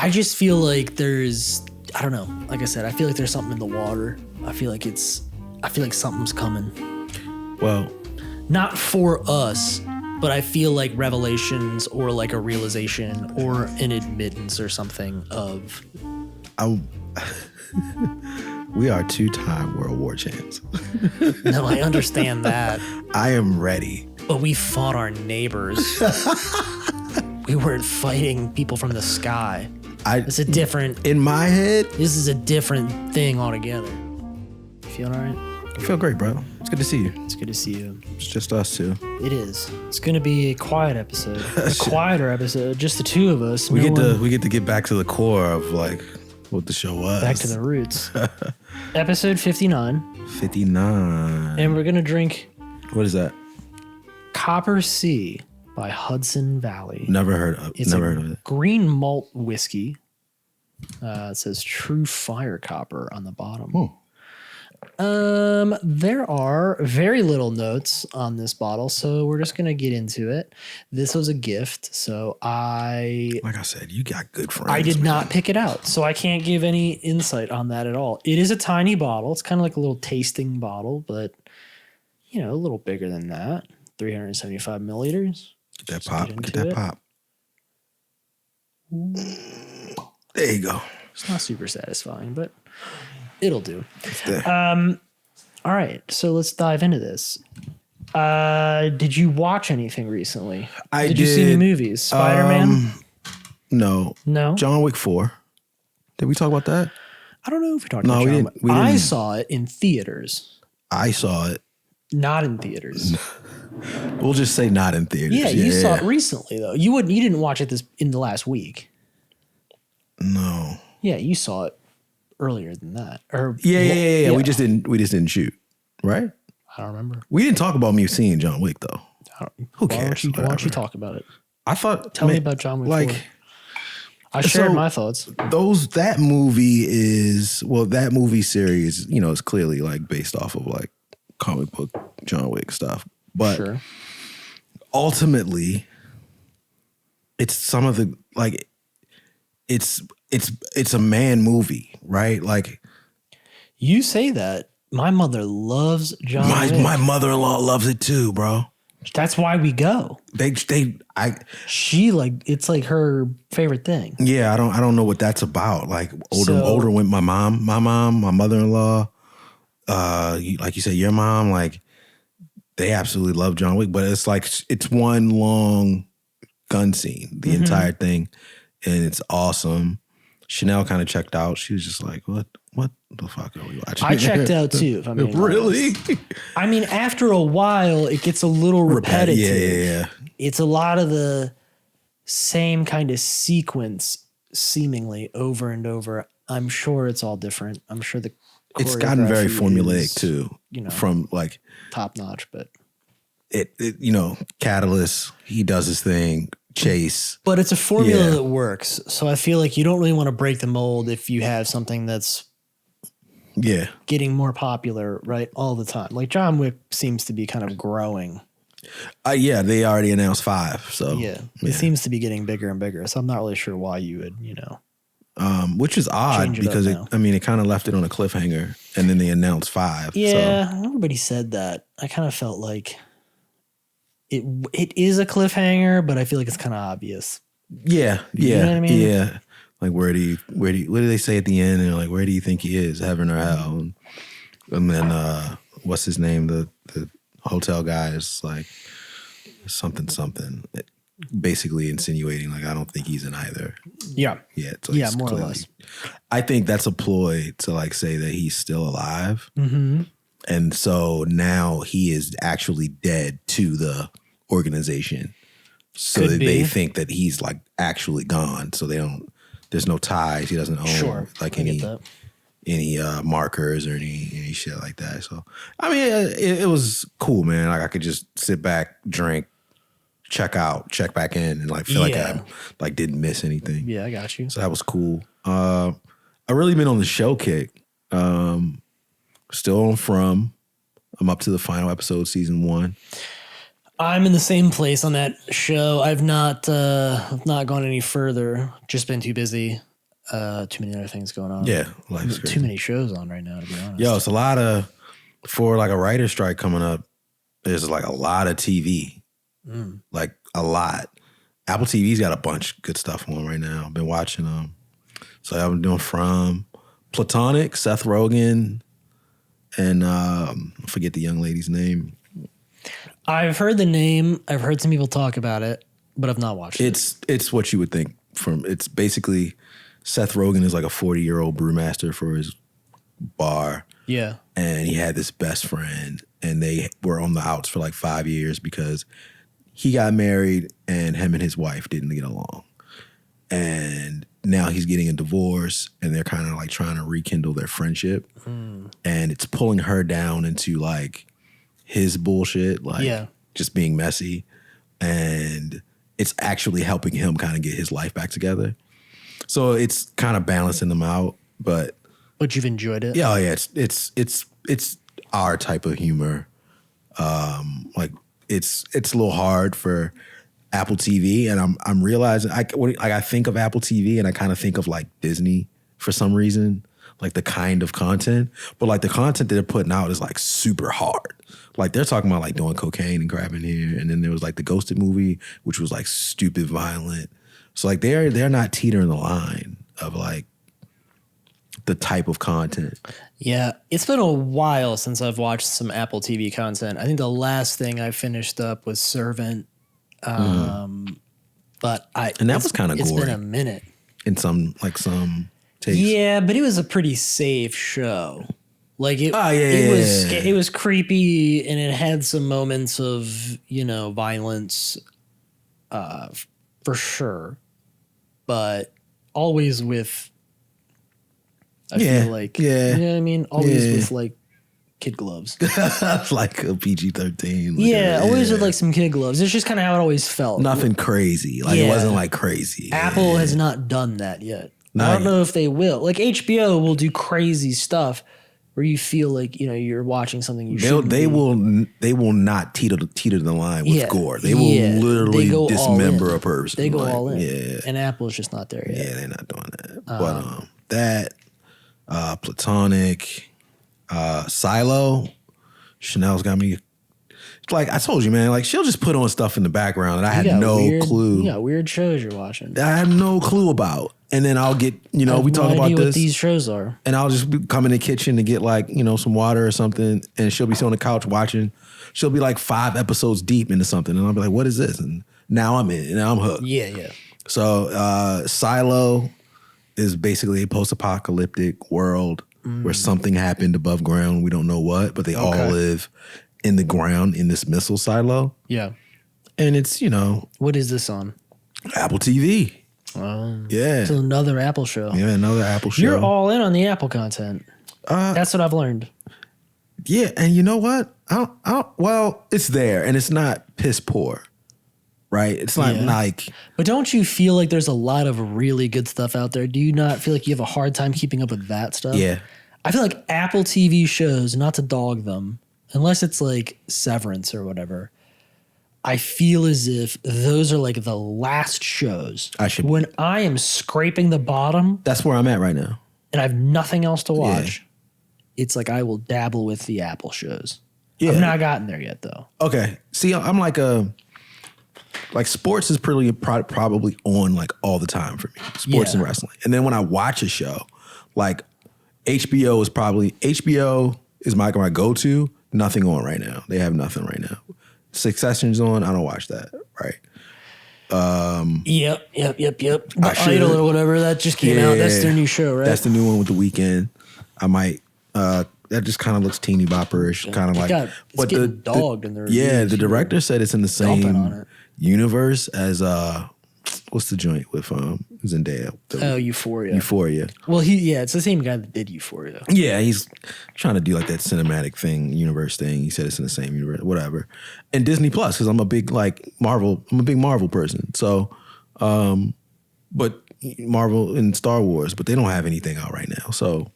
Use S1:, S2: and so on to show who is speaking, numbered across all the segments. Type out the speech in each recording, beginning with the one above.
S1: I just feel like I don't know. Like I said, I feel like there's something in the water. I feel like something's coming.
S2: Well,
S1: not for us, but I feel like revelations or like a realization or an admittance or something of.
S2: We are 2-time World War champs.
S1: No, I understand that.
S2: I am ready.
S1: But we fought our neighbors. We weren't fighting people from the sky. It's a different.
S2: In my head,
S1: this is a different thing altogether. You feeling all right?
S2: I feel great, bro. It's good to see you.
S1: It's good to see you.
S2: It's just us two.
S1: It is. It's going to be a quiet episode. A quieter episode. Just the two of us.
S2: We get to get back to the core of like what the show was.
S1: Back to the roots. Episode 59.
S2: 59.
S1: And we're going to drink.
S2: What is that?
S1: Coppersea by Hudson Valley.
S2: Never heard of it.
S1: Green malt whiskey. It says True Fire Copper on the bottom.
S2: Oh.
S1: There are very little notes on this bottle, so we're just gonna get into it. This was a gift, so
S2: like I said, you got good friends.
S1: I did not pick it out, so I can't give any insight on that at all. It is a tiny bottle. It's kind of like a little tasting bottle, but a little bigger than that. 375 milliliters.
S2: Get that pop. Get that pop. There you go.
S1: It's not super satisfying, but it'll do. All right, so let's dive into this. Did you watch anything recently? Did you see any movies? Spider-Man?
S2: No.
S1: No?
S2: John Wick 4. Did we talk about that?
S1: I don't know if we talked about John Wick. I saw it in theaters.
S2: I saw it.
S1: Not in theaters.
S2: We'll just say not in theaters.
S1: Yeah, you saw it recently though. You didn't watch it in the last week.
S2: No.
S1: Yeah, you saw it earlier than that.
S2: Yeah. We just didn't shoot, right?
S1: I don't remember.
S2: We didn't talk about me seeing John Wick though. Who cares?
S1: Why don't you talk about it?
S2: Tell
S1: me about John Wick 4. I shared my thoughts.
S2: That movie series, is clearly like based off of like comic book John Wick stuff. But
S1: sure.
S2: Ultimately, it's some of the like it's a man movie, right? Like
S1: you say that. My mother loves John Wick.
S2: My mother-in-law loves it too, bro.
S1: That's why we go. It's like her favorite thing.
S2: Yeah, I don't know what that's about. Like older went my mom, my mother-in-law, like you said, your mom, like they absolutely love John Wick, but it's like it's one long gun scene, the entire thing, and it's awesome. Chanel kind of checked out. She was just like, what the fuck are we watching?
S1: I checked out too, if I'm being
S2: really
S1: honest. I mean, after a while, it gets a little repetitive.
S2: Yeah. It's
S1: a lot of the same kind sequence, seemingly over and over. I'm sure it's all different. I'm sure
S2: it's gotten very formulaic too, from like
S1: top notch, but
S2: it Catalyst, he does his thing. Chase.
S1: But it's a formula that works. So I feel like you don't really want to break the mold if you have something that's getting more popular, right, all the time. Like John Wick seems to be kind of growing.
S2: They already announced 5. So
S1: it seems to be getting bigger and bigger. So I'm not really sure why you would,
S2: which is odd because it kind of left it on a cliffhanger and then they announced 5.
S1: Yeah, so. Everybody said that. I kind of felt like it is a cliffhanger, but I feel like it's kind of obvious.
S2: Yeah.
S1: You know what I mean?
S2: Yeah. Like what do they say at the end? And like, where do you think he is, heaven or hell? And then what's his name? The hotel guy is like something, basically insinuating like I don't think he's in either.
S1: Yeah.
S2: Yeah. So
S1: more or less.
S2: I think that's a ploy to like say that he's still alive.
S1: Mm-hmm. And
S2: so now he is actually dead to the organization. So that they think that he's like actually gone. So there's no ties. He doesn't own like any markers or any shit like that. So, I mean, it was cool, man. Like I could just sit back, drink, check out, check back in and like feel like I like didn't miss anything.
S1: Yeah, I got you.
S2: So that was cool. I really been on the show kick. Still on From. I'm up to the final episode, season 1.
S1: I'm in the same place on that show. I've not gone any further. Just been too busy. Too many other things going on.
S2: Yeah, life's crazy.
S1: Too many shows on right now, to be honest.
S2: Yo, it's a lot of, for like a writer's strike coming up, there's like a lot of TV. Like a lot. Apple TV's got a bunch of good stuff on right now. I've been watching them. So I've been doing From, Platonic, Seth Rogen, and I forget the young lady's name.
S1: I've heard the name. I've heard some people talk about it, but I've not watched it.
S2: It's what you would think from. It's basically Seth Rogen is like a 40-year-old brewmaster for his bar.
S1: Yeah.
S2: And he had this best friend, and they were on the outs for like 5 years because he got married and him and his wife didn't get along. And now he's getting a divorce, and they're kind of like trying to rekindle their friendship. And it's pulling her down into like his bullshit, like just being messy. And it's actually helping him kind of get his life back together. So it's kind of balancing them out, but
S1: you've enjoyed it?
S2: Yeah, it's our type of humor. Like it's a little hard for Apple TV, and I'm realizing I think of Apple TV and I kind of think of like Disney for some reason, like the kind of content, but like the content that they're putting out is like super hard. Like they're talking about like doing cocaine and grabbing here, and then there was like the Ghosted movie, which was like stupid violent. So like they're not teetering the line of like the type of content. Yeah.
S1: It's been a while since I've watched some Apple TV content. I think the last thing I finished up was Servant. But
S2: and that was kind of gory.
S1: It's been a minute.
S2: In some takes.
S1: Yeah, but it was a pretty safe show. Like it was creepy, and it had some moments of, violence, for sure. But always with, I feel like, you know what I mean? Always with like kid gloves.
S2: Like a PG-13.
S1: Like always with like some kid gloves. It's just kind of how it always felt.
S2: Nothing crazy. Like it wasn't like crazy.
S1: Apple has not done that yet. I don't know if they will. Like HBO will do crazy stuff where you feel like, you're watching something you shouldn't.
S2: They will not teeter the line with gore. They will literally dismember a person.
S1: They go all in. Yeah. And Apple's just not there yet.
S2: Yeah, they're not doing that. But that Platonic, Silo, Chanel's got me. Like I told you, man, like she'll just put on stuff in the background that I had no clue.
S1: You got weird shows you're watching.
S2: That I had no clue about. And then I'll get, we talk about this.
S1: What these shows are.
S2: And I'll just come in the kitchen to get like, some water or something. And she'll be sitting on the couch watching. She'll be like 5 episodes deep into something. And I'll be like, what is this? And now I'm in. And now I'm hooked.
S1: Yeah.
S2: So Silo is basically a post-apocalyptic world where something happened above ground. We don't know what, but they all live in the ground in this missile silo.
S1: Yeah.
S2: And it's,
S1: What is this on?
S2: Apple TV.
S1: Yeah. It's another Apple show.
S2: Yeah, another Apple show.
S1: You're all in on the Apple content. That's what I've learned.
S2: Yeah, and you know what? Well, it's there, and it's not piss poor, right? It's not like...
S1: But don't you feel like there's a lot of really good stuff out there? Do you not feel like you have a hard time keeping up with that stuff?
S2: Yeah.
S1: I feel like Apple TV shows, not to dog them, unless it's like Severance or whatever, I feel as if those are like the last shows. When I am scraping the bottom.
S2: That's where I'm at right now.
S1: And I have nothing else to watch. Yeah. It's like I will dabble with the Apple shows.
S2: Yeah.
S1: I've not gotten there yet, though.
S2: Okay. See, I'm like sports is probably on like all the time for me. Sports and wrestling. And then when I watch a show, like HBO is my go-to. Nothing on right now. They have nothing right now. Succession's on. I don't watch that. Right.
S1: Yep. The Idol or whatever that just came out. That's their new show, right?
S2: That's the new one with The Weeknd. I might. That just kind of looks teeny bopperish, kind of like.
S1: It's getting dogged in the reviews.
S2: Yeah, the director said it's in the same universe as what's the joint with Zendaya?
S1: Euphoria. Well, it's the same guy that did Euphoria.
S2: Yeah, he's trying to do like that cinematic thing, universe thing. He said it's in the same universe, whatever. And Disney Plus, because I'm a big Marvel person. So, but Marvel and Star Wars, but they don't have anything out right now. So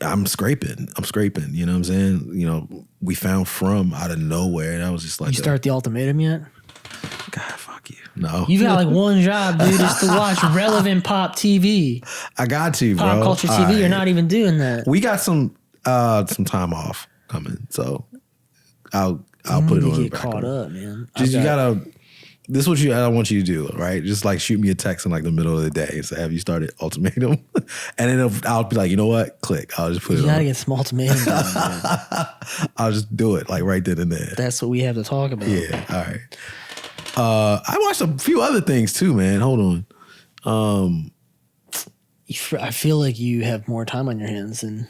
S2: I'm scraping. You know what I'm saying? You know, we found From out of nowhere, and I was just like,
S1: you start the ultimatum yet?
S2: God, fuck you. No,
S1: you got like one job, dude, is to watch relevant pop TV.
S2: I got to, bro.
S1: Pop culture TV. Right. You're not even doing that.
S2: We got some time off coming, so I'll put it on.
S1: Get caught up, man.
S2: You gotta. This is what I want you to do, right? Just like shoot me a text in like the middle of the day and say, "Have you started ultimatum?" And then I'll be like, you know what? Click. I'll just put it.
S1: You gotta get some ultimatum done, man.
S2: I'll just do it like right then and there.
S1: That's what we have to talk about.
S2: Yeah. All right. I watched a few other things too, man. Hold on.
S1: I feel like you have more time on your hands than.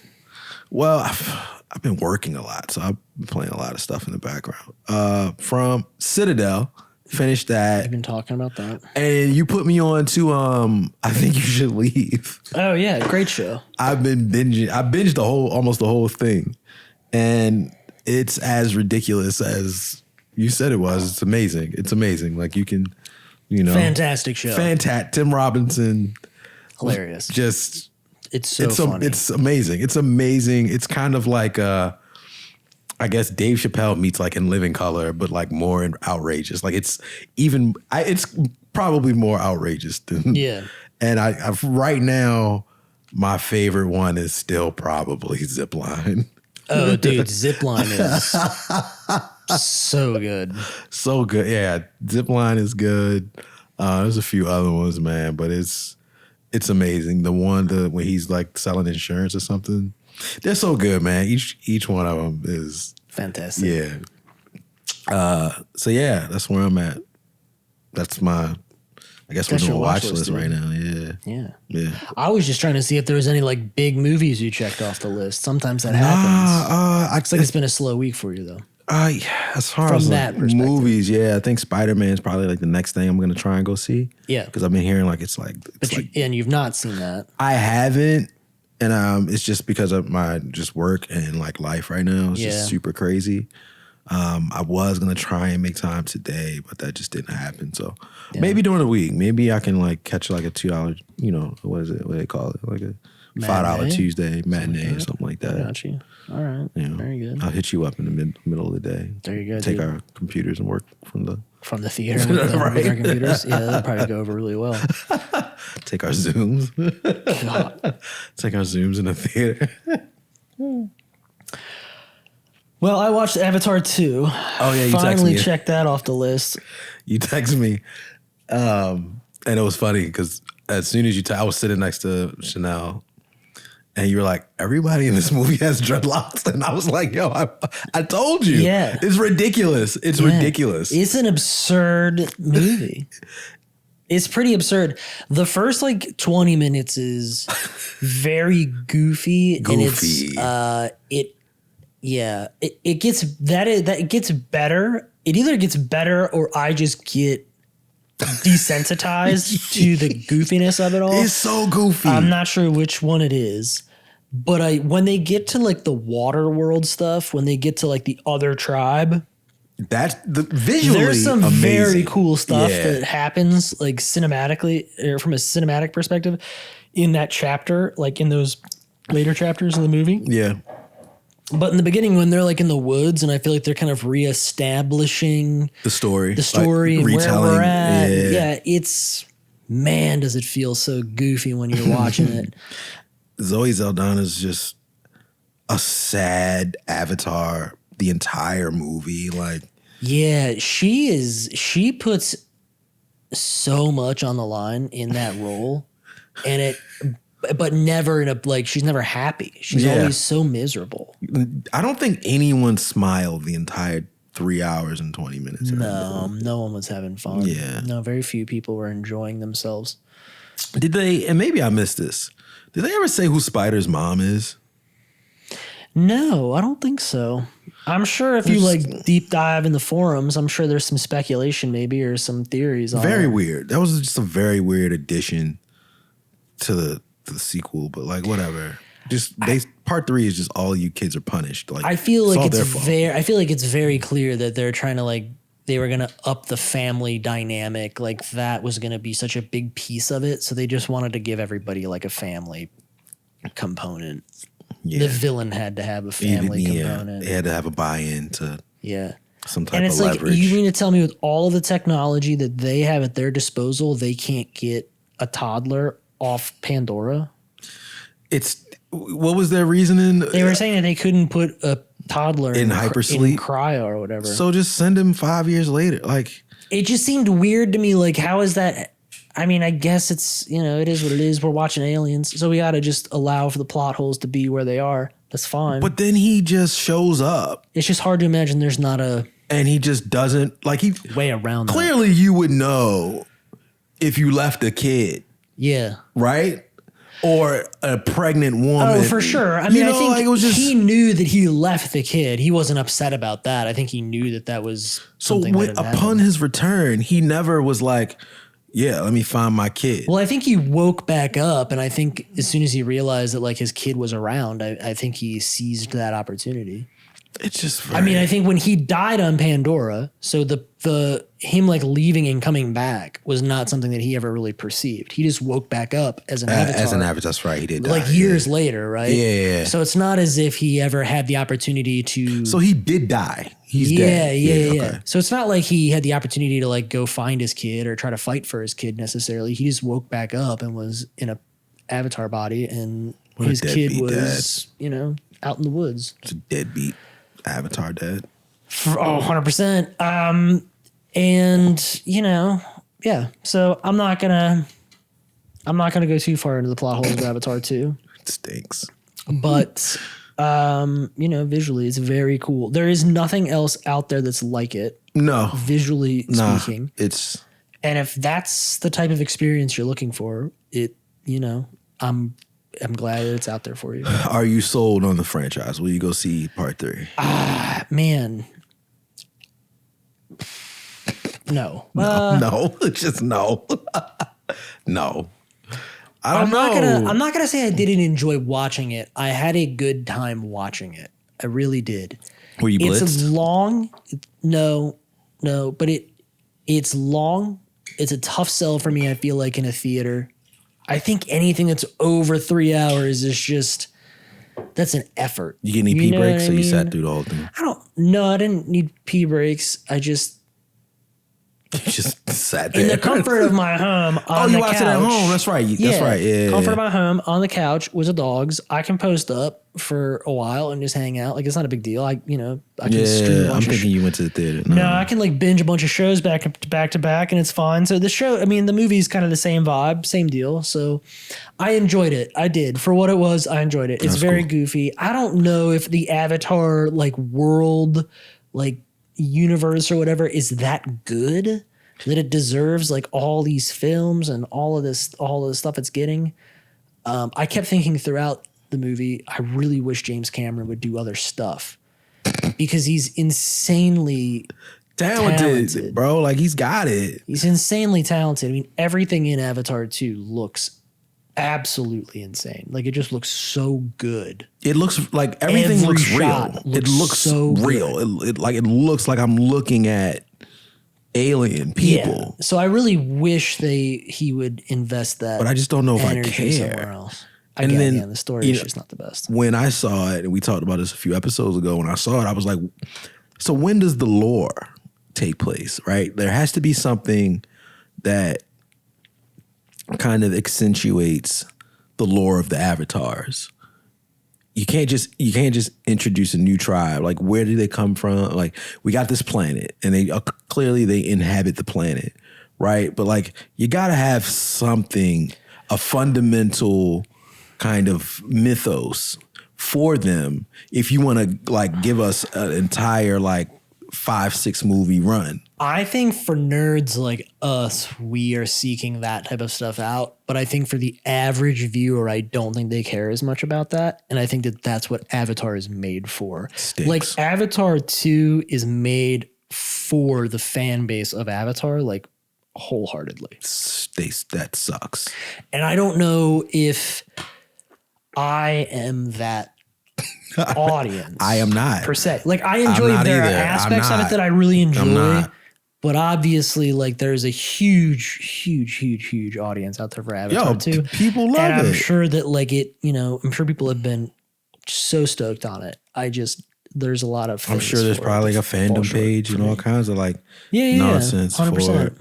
S2: Well, I've been working a lot, so I've been playing a lot of stuff in the background. From Citadel. Finished that.
S1: I've been talking about that.
S2: And you put me on to I Think You Should Leave.
S1: Oh yeah, great show.
S2: I've been binging. I binged almost the whole thing. And it's as ridiculous as you said it was. It's amazing. It's amazing. Like you can,
S1: fantastic show.
S2: Tim Robinson.
S1: Hilarious.
S2: Just
S1: it's so funny.
S2: It's amazing. It's amazing. It's kind of like I guess Dave Chappelle meets like In Living Color, but like more outrageous. Like it's probably more outrageous than And I've right now, my favorite one is still probably Zipline.
S1: Oh, dude, Zipline is so good.
S2: So good, yeah. Zipline is good. There's a few other ones, man, but it's amazing. The one when he's like selling insurance or something. They're so good, man. Each one of them is
S1: fantastic.
S2: Yeah. So yeah, that's where I'm at. That's my. I guess we're doing a watch list right now. Yeah.
S1: Yeah. I was just trying to see if there was any like big movies you checked off the list. Sometimes that happens. Looks like it's been a slow week for you though.
S2: Yeah, as far as like movies, I think Spider-Man is probably like the next thing I'm gonna try and go see.
S1: Yeah.
S2: Because I've been hearing like it's like.
S1: And you've not seen that.
S2: I haven't. And it's just because of my just work and like life right now. It's just super crazy. I was gonna try and make time today, but that just didn't happen. So maybe during the week, maybe I can like catch like a $2, what is it? What do they call it? Like a $5 Tuesday matinee, something like that.
S1: Got you. All right. Very good.
S2: I'll hit you up in the middle of the day.
S1: There you go.
S2: Take our computers and work from the
S1: theater with our computers. Yeah, that'll probably go over really well.
S2: Take our Zooms. Take our Zooms in the theater.
S1: Well, I watched Avatar 2.
S2: Oh, yeah, you
S1: finally checked that off the list.
S2: You texted me. And it was funny because as soon as I was sitting next to Chanel and you were like, everybody in this movie has dreadlocks. And I was like, yo, I told you.
S1: Yeah.
S2: It's ridiculous. It's ridiculous.
S1: It's an absurd movie. It's pretty absurd. The first like 20 minutes is very goofy. And it gets better. It either gets better or I just get desensitized to the goofiness of it all.
S2: It's so goofy.
S1: I'm not sure which one it is, but when they get to like the water world stuff, when they get to like the other tribe,
S2: that's visually
S1: there's some
S2: amazing.
S1: Very cool stuff that happens like cinematically or from a cinematic perspective in that chapter, like in those later chapters of the movie.
S2: Yeah.
S1: But in the beginning, when they're like in the woods, and I feel like they're kind of reestablishing
S2: the story
S1: like and where we're at. Yeah, it's does it feel so goofy when you're watching it.
S2: Zoe Saldana's just a sad avatar the entire movie. Like,
S1: yeah, she puts so much on the line in that role, and but never in a like she's never happy. She's always so miserable.
S2: I don't think anyone smiled the entire 3 hours and 20 minutes.
S1: No one was having fun.
S2: Yeah.
S1: No, very few people were enjoying themselves.
S2: Did they, and maybe I missed this, did they ever say who Spider's mom is?
S1: No, I don't think so. I'm sure if you like deep dive in the forums, I'm sure there's some speculation maybe or some theories on it.
S2: Very weird. That was just a very weird addition to the sequel, but like whatever. Part 3 is just all you kids are punished. Like
S1: I feel like it's very clear that they're trying to like they were gonna up the family dynamic. Like that was gonna be such a big piece of it. So they just wanted to give everybody like a family component. the villain had to have a family component.
S2: They had to have a buy-in to some type
S1: and it's
S2: of
S1: like,
S2: leverage.
S1: you mean to tell me with all of the technology that they have at their disposal, they can't get a toddler off Pandora?
S2: What was their reasoning?
S1: They were saying that they couldn't put a toddler
S2: in hypersleep,
S1: in cryo or whatever.
S2: So just send him 5 years later. Like,
S1: it just seemed weird to me. Like, how is that? I mean, I guess it's, it is what it is. We're watching Aliens, so we got to just allow for the plot holes to be where they are. That's fine.
S2: But then he just shows up.
S1: It's just hard to imagine there's not a...
S2: And he just doesn't,
S1: way around
S2: clearly
S1: that.
S2: You would know if you left a kid.
S1: Yeah.
S2: Right? Or a pregnant woman.
S1: Oh, for sure. I mean, I think it was he knew that he left the kid. He wasn't upset about that. I think he knew that was something that
S2: upon his return, he never was like, yeah, let me find my kid.
S1: Well, I think he woke back up, and I think as soon as he realized that his kid was around, I think he seized that opportunity.
S2: It's just
S1: I mean, I think when he died on Pandora, so him leaving and coming back was not something that he ever really perceived. He just woke back up as an avatar. As an
S2: avatar, that's right. He did die.
S1: Years later, right?
S2: Yeah.
S1: So it's not as if he ever had the opportunity to...
S2: So he did die. He's dead.
S1: Yeah. Okay. So it's not like he had the opportunity to go find his kid or try to fight for his kid necessarily. He just woke back up and was in a avatar body, and his kid was, out in the woods.
S2: It's a deadbeat. Avatar dead.
S1: 100%. And yeah. So I'm not gonna go too far into the plot holes of Avatar 2.
S2: It stinks.
S1: But visually it's very cool. There is nothing else out there that's like it.
S2: No.
S1: Visually speaking. And if that's the type of experience you're looking for, I'm glad that it's out there for you.
S2: Are you sold on the franchise? Will you go see part 3?
S1: Man. No.
S2: No. Just no. No. I'm
S1: not gonna say I didn't enjoy watching it. I had a good time watching it. I really did.
S2: Were you blitzed?
S1: It's long. No, but it's long. It's a tough sell for me, I feel like, in a theater. I think anything that's over 3 hours is that's an effort.
S2: You get any pee breaks, or you sat through the whole thing?
S1: I didn't need pee breaks. I just
S2: sat there.
S1: in the comfort of my home on the couch. Oh, you watched it at home.
S2: That's right. That's right. Yeah.
S1: Comfort of my home on the couch with the dogs. I can post up for a while and just hang out. It's not a big deal. I can stream.
S2: I'm thinking you went to the theater.
S1: No, I can binge a bunch of shows back to back, and it's fine. So the movie's kind of the same vibe, same deal. So I enjoyed it. I did. For what it was, I enjoyed it. It's very goofy. I don't know if the Avatar world, universe or whatever is that good that it deserves all these films and all of this stuff it's getting. I kept thinking throughout the movie, I really wish James Cameron would do other stuff because he's insanely talented,
S2: bro. He's got it.
S1: He's insanely talented. I mean, everything in Avatar 2 looks absolutely insane. It just looks so good.
S2: It looks like everything looks real. It looks so real. It looks like I'm looking at alien people.
S1: Yeah. So I really wish he would invest that.
S2: But I just don't know if I care.
S1: Somewhere else. The story is just not the best.
S2: When I saw it, and we talked about this a few episodes ago, when I saw it, I was like, so when does the lore take place, right? There has to be something that kind of accentuates the lore of the avatars. You can't just introduce a new tribe. Where do they come from? We got this planet, and they clearly they inhabit the planet, right? But you got to have something, a fundamental kind of mythos for them if you want to give us an entire 5-6 movie run.
S1: I think for nerds like us, we are seeking that type of stuff out. But I think for the average viewer, I don't think they care as much about that. And I think that that's what Avatar is made for.
S2: Stinks.
S1: Avatar 2 is made for the fan base of Avatar, wholeheartedly.
S2: That sucks.
S1: And I don't know if I am that audience.
S2: I am not.
S1: Per se. I enjoy there are aspects of it that I really enjoy. But obviously, there's a huge audience out there for Avatar too.
S2: People love it.
S1: And I'm sure that I'm sure people have been so stoked on it. There's a lot of.
S2: I'm sure there's probably like a fandom page and all kinds of like nonsense 100%. For it.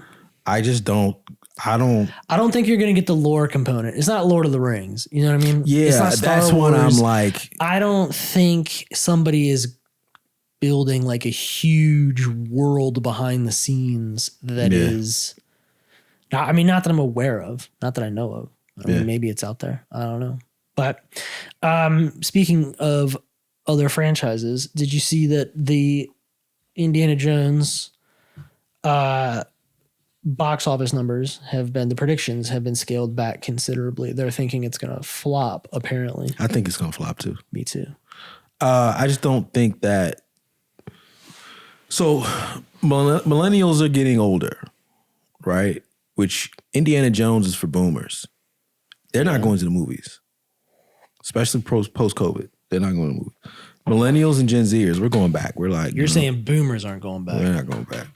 S2: I just don't. I don't
S1: think you're gonna get the lore component. It's not Lord of the Rings. You know what I mean?
S2: Yeah,
S1: it's not Star
S2: that's
S1: Wars.
S2: what I'm like.
S1: I don't think somebody is building like a huge world behind the scenes that is. I mean, not that I'm aware of, not that I know of. I mean, maybe it's out there. I don't know. But speaking of other franchises, did you see that the Indiana Jones box office numbers the predictions have been scaled back considerably? They're thinking it's going to flop, apparently.
S2: I think it's going to flop too.
S1: Me too.
S2: I just don't think that. So millennials are getting older, right? Which Indiana Jones is for boomers. They're not going to the movies, especially post-COVID. They're not going to the movies. Millennials and Gen Zers, we're going back. We're like...
S1: You're saying boomers aren't going back.
S2: They're not going back.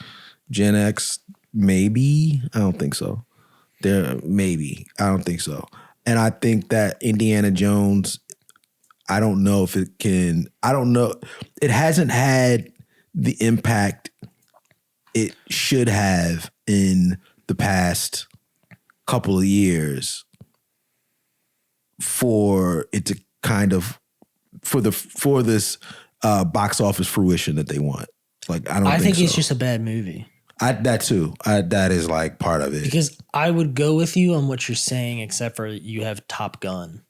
S2: Gen X, maybe. I don't think so. Maybe. I don't think so. And I think that Indiana Jones, I don't know if it can... I don't know. It hasn't had the impact it should have in the past couple of years for it to kind of for this box office fruition that they want. Like I think
S1: it's just a bad movie.
S2: That too. That is like part of it.
S1: Because I would go with you on what you're saying, except for you have Top Gun.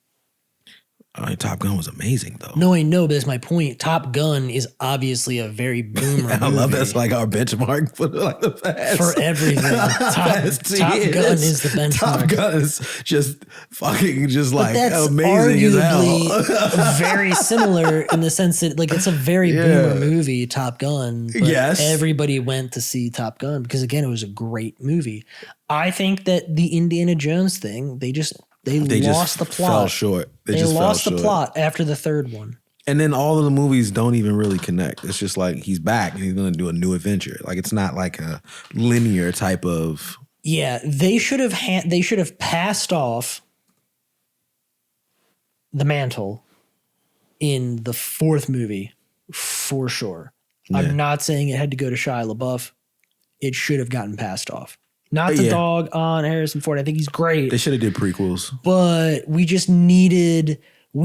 S2: Top Gun was amazing, though.
S1: No, I know, but that's my point. Top Gun is obviously a very boomer
S2: I love that's like our benchmark for like the past.
S1: For everything. Top Gun is the benchmark.
S2: Top Gun is just fucking just like amazing as hell.
S1: Very similar in the sense that like it's a very boomer movie, Top Gun. But everybody went to see Top Gun because, again, it was a great movie. I think that the Indiana Jones thing, they lost the plot.
S2: Fell short.
S1: They lost the plot after the third one.
S2: And then all of the movies don't even really connect. It's just like he's back and he's going to do a new adventure. Like it's not like a linear type of.
S1: Yeah, they should have passed off the mantle in the fourth movie for sure. Yeah. I'm not saying it had to go to Shia LaBeouf. It should have gotten passed off. Not the dog on Harrison Ford. I think he's great.
S2: They should have did prequels.
S1: But we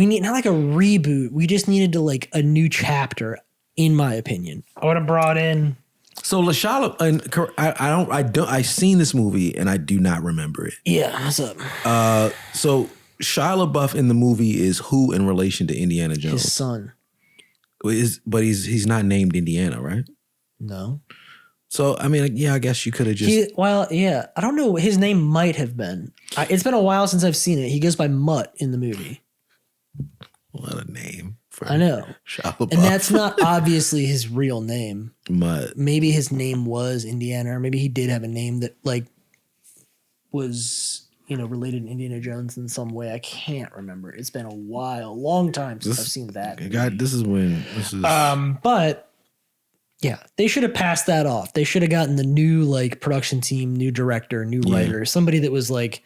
S1: need not like a reboot. We just needed to like a new chapter, in my opinion. I would have brought in.
S2: So LaShala, I've seen this movie and I do not remember it.
S1: Yeah, what's up?
S2: So Shia LaBeouf in the movie is who in relation to Indiana Jones?
S1: His son.
S2: But he's not named Indiana, right?
S1: No.
S2: So, I mean, yeah, I guess you could have just...
S1: I don't know. His name might have been. It's been a while since I've seen it. He goes by Mutt in the movie.
S2: What a name.
S1: I know. And that's not obviously his real name.
S2: Mutt.
S1: Maybe his name was Indiana, or maybe he did have a name that, like, was, related to Indiana Jones in some way. I can't remember. It's been a while. Long time since I've seen that movie. But... yeah, they should have passed that off. They should have gotten the new like production team, new director, new writer, somebody that was like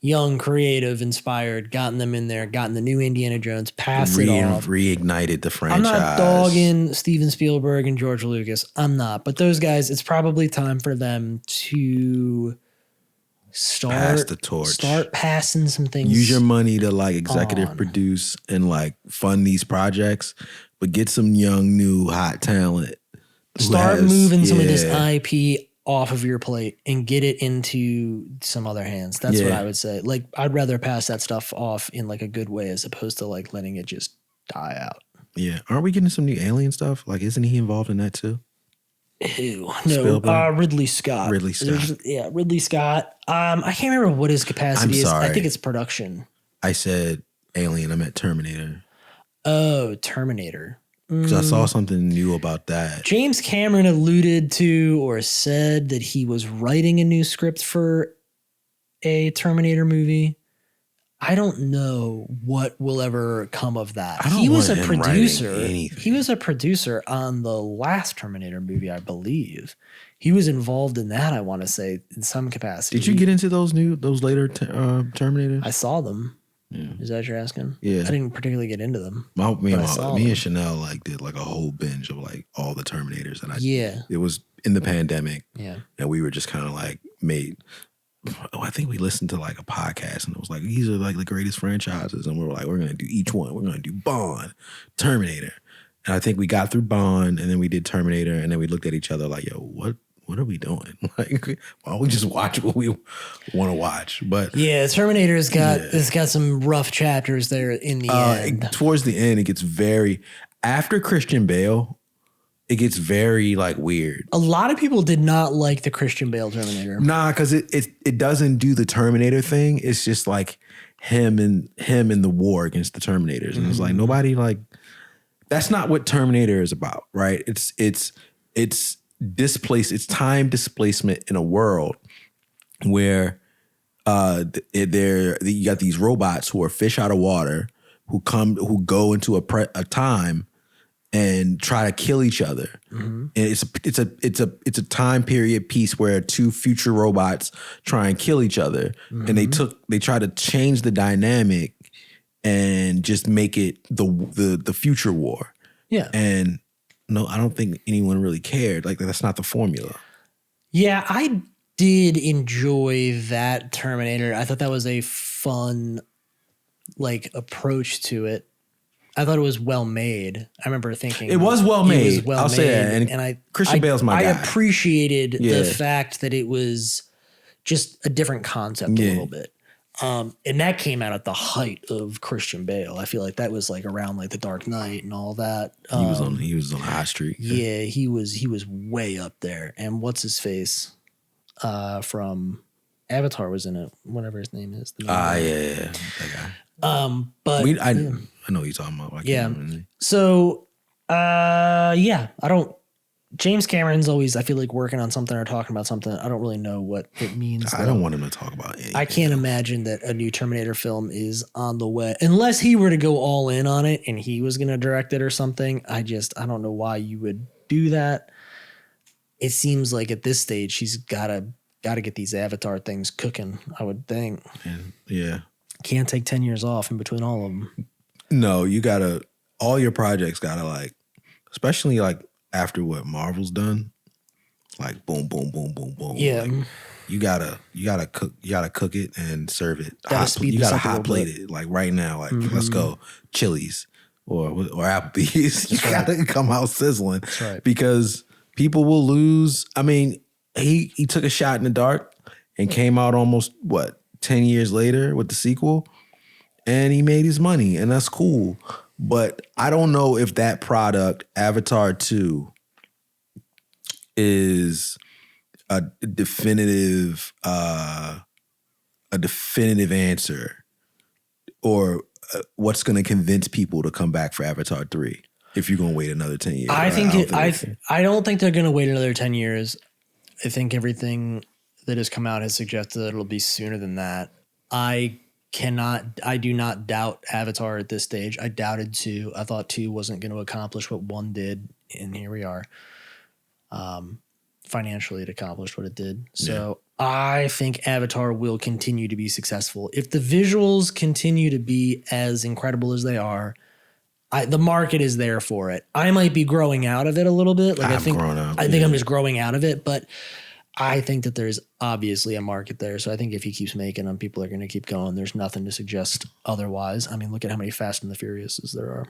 S1: young, creative, inspired, gotten them in there, gotten the new Indiana Jones, passed it off.
S2: Reignited the franchise.
S1: I'm not dogging Steven Spielberg and George Lucas. I'm not. But those guys, it's probably time for them to
S2: pass the torch.
S1: Start passing some things.
S2: Use your money to like executive produce and like fund these projects, but get some young, new, hot talent.
S1: Start moving some of this IP off of your plate and get it into some other hands. That's what I would say. Like, I'd rather pass that stuff off in like a good way as opposed to like letting it just die out.
S2: Yeah. Aren't we getting some new Alien stuff? Like, isn't he involved in that too?
S1: Ew. No, Ridley Scott. Ridley Scott. I can't remember what his capacity is. I think it's production.
S2: I said Alien. I meant Terminator.
S1: Oh, Terminator.
S2: Because I saw something new about that.
S1: James Cameron alluded to or said that he was writing a new script for a Terminator movie. I don't know what will ever come of that. He was a producer. He was a producer on the last Terminator movie, I believe. He was involved in that, I want to say, in some capacity.
S2: Did you get into those later Terminator?
S1: I saw them.
S2: Yeah.
S1: Is that what you're asking?
S2: Yeah.
S1: I didn't particularly get into them.
S2: Me and Chanel like did like a whole binge of like all the Terminators, and it was in the pandemic.
S1: Yeah,
S2: and we were just kind of like I think we listened to like a podcast, and it was like these are like the greatest franchises, and we were like we're gonna do each one. We're gonna do Bond, Terminator, and I think we got through Bond, and then we did Terminator, and then we looked at each other like, yo, what are we doing? Like, why don't we just watch what we want to watch? But
S1: yeah, Terminator's it's got some rough chapters there in the end.
S2: Towards the end, it gets after Christian Bale, it gets very like weird.
S1: A lot of people did not like the Christian Bale Terminator.
S2: Nah, because it doesn't do the Terminator thing. It's just like him in the war against the Terminators, and it's like nobody like. That's not what Terminator is about, right? It's time displacement in a world where you got these robots who are fish out of water who go into a time and try to kill each other. And it's a time period piece where two future robots try and kill each other, and they try to change the dynamic and just make it the future war.
S1: Yeah.
S2: And no, I don't think anyone really cared. Like, that's not the formula.
S1: Yeah, I did enjoy that Terminator. I thought that was a fun, like, approach to it. I thought it was well made. I remember thinking
S2: it was well made. I'll say that. And Christian Bale's my guy.
S1: I appreciated the fact that it was just a different concept a little bit. And that came out at the height of Christian Bale. I feel like that was like around like The Dark Knight and all that.
S2: He was on High Street.
S1: Yeah, he was way up there. And what's his face from Avatar was in it, whatever his name is.
S2: Yeah, that guy.
S1: But
S2: I know what you're talking about.
S1: So I don't. James Cameron's always, I feel like, working on something or talking about something. I don't really know what it means.
S2: I don't want him to talk about anything.
S1: I can't imagine that a new Terminator film is on the way. Unless he were to go all in on it and he was going to direct it or something. I don't know why you would do that. It seems like at this stage, he's got to get these Avatar things cooking, I would think.
S2: Yeah.
S1: Can't take 10 years off in between all of them.
S2: No, all your projects got to like, especially like, after what Marvel's done, like boom, boom, boom, boom, boom.
S1: Yeah,
S2: like, you gotta cook it and serve it. You gotta hot plate it like right now. Like let's go Chili's or Applebee's. You gotta come out sizzling.
S1: That's right.
S2: Because people will lose. I mean, he took a shot in the dark and came out almost 10 years later with the sequel, and he made his money, and that's cool. But I don't know if that product, Avatar 2, is a definitive answer, or what's going to convince people to come back for Avatar 3 if you're going to wait another 10 years.
S1: I don't think they're going to wait another 10 years. I think everything that has come out has suggested that it'll be sooner than that. I do not doubt Avatar at this stage. I doubted 2. I thought 2 wasn't going to accomplish what 1 did, and here we are. Financially, it accomplished what it did. So I think Avatar will continue to be successful. If the visuals continue to be as incredible as they are, the market is there for it. I might be growing out of it a little bit. Like I think I'm just growing out of it, but I think that there's obviously a market there. So I think if he keeps making them, people are going to keep going. There's nothing to suggest otherwise. I mean, look at how many Fast and the Furiouses there are.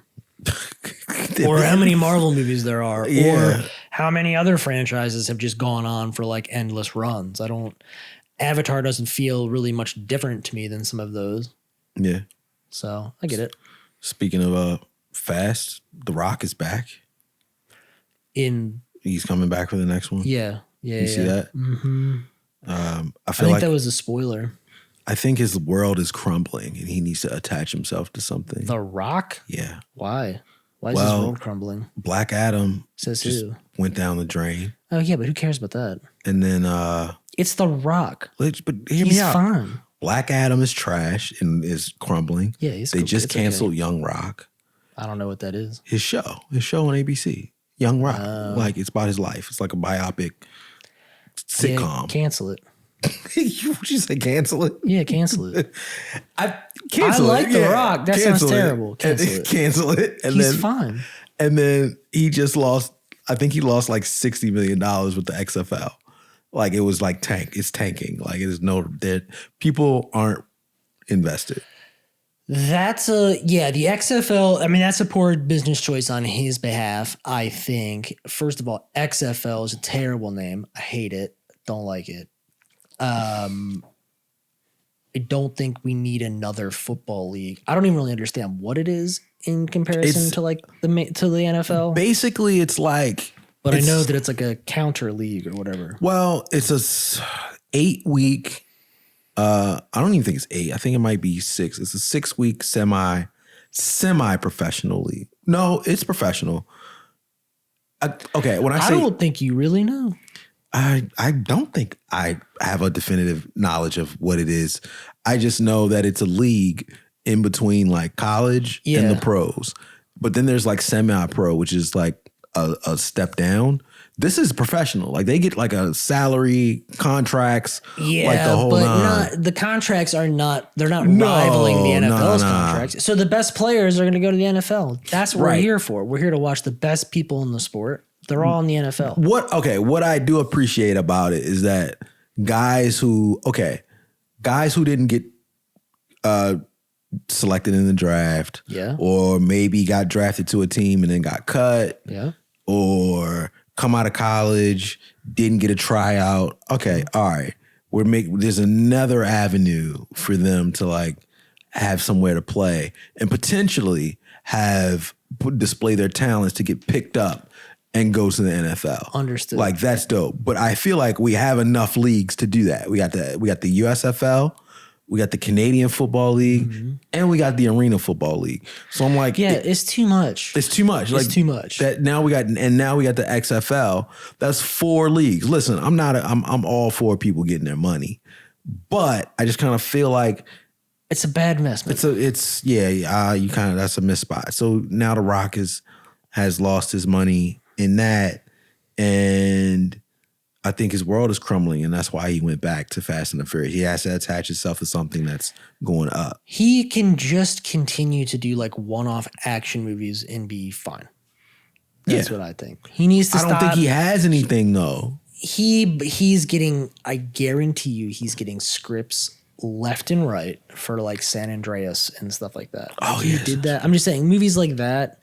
S1: Or how many Marvel movies there are. Or how many other franchises have just gone on for like endless runs. Avatar doesn't feel really much different to me than some of those.
S2: Yeah.
S1: So I get it.
S2: Speaking of Fast, The Rock is back. He's coming back for the next one.
S1: Yeah. Yeah,
S2: you see that?
S1: Mm-hmm.
S2: I
S1: think like that was a spoiler.
S2: I think his world is crumbling and he needs to attach himself to something.
S1: The Rock?
S2: Yeah.
S1: Why? Why is his world crumbling?
S2: Black Adam
S1: says who?
S2: Went down the drain.
S1: Oh yeah, but who cares about that?
S2: And then
S1: it's The Rock.
S2: But hear me out. Fine. Black Adam is trash and is crumbling.
S1: Yeah,
S2: they just canceled Young Rock.
S1: I don't know what that is.
S2: His show on ABC. Young Rock. Like it's about his life. It's like a biopic sitcom.
S1: Yeah, cancel it.
S2: You say cancel it?
S1: Yeah, cancel it.
S2: I
S1: like The Rock. That sounds terrible. Cancel it.
S2: Cancel it. And
S1: He's fine.
S2: And then he just lost. I think he lost like $60 million with the XFL. Like it was like it's tanking. Like it is that people aren't invested.
S1: The XFL. I mean, that's a poor business choice on his behalf. I think. First of all, XFL is a terrible name. I hate it. Don't like it. I don't think we need another football league. I don't even really understand what it is in comparison to like the NFL.
S2: Basically, it's like.
S1: But I know that it's like a counter league or whatever.
S2: Well, it's a 8-week. I don't even think it's 8. I think it might be 6. It's a 6-week semi-professional league. No, it's professional. I don't think you really know. I don't think I have a definitive knowledge of what it is. I just know that it's a league in between like college and the pros. But then there's like semi-pro, which is like a step down. This is professional. Like they get like a salary, contracts, like the whole nine.
S1: The contracts are not, they're not rivaling the NFL's contracts. So the best players are going to go to the NFL. That's what we're here for. We're here to watch the best people in the sport. They're all in the NFL.
S2: What I do appreciate about it is that guys who didn't get selected in the draft, or maybe got drafted to a team and then got cut, or come out of college, didn't get a tryout. Okay, all right. There's another avenue for them to like have somewhere to play and potentially display their talents to get picked up and go to the NFL.
S1: Understood.
S2: Like that's dope. But I feel like we have enough leagues to do that. We got the USFL, we got the Canadian Football League, and we got the Arena Football League. So I'm like,
S1: it's too much.
S2: It's too much.
S1: It's too much.
S2: Now we got the XFL. That's 4 leagues. Listen, I'm all for people getting their money, but I just kind of feel like
S1: it's a bad investment.
S2: That's a missed spot. So now The Rock has lost his money in that, and I think his world is crumbling, and that's why he went back to Fast and the Furious. He has to attach himself to something that's going up.
S1: He can just continue to do like one-off action movies and be fine. That's what I think. He needs to stop.
S2: I don't think he has anything though.
S1: He's getting, I guarantee you, he's getting scripts left and right for like San Andreas and stuff like that.
S2: Oh,
S1: he did that. I'm just saying, movies like that,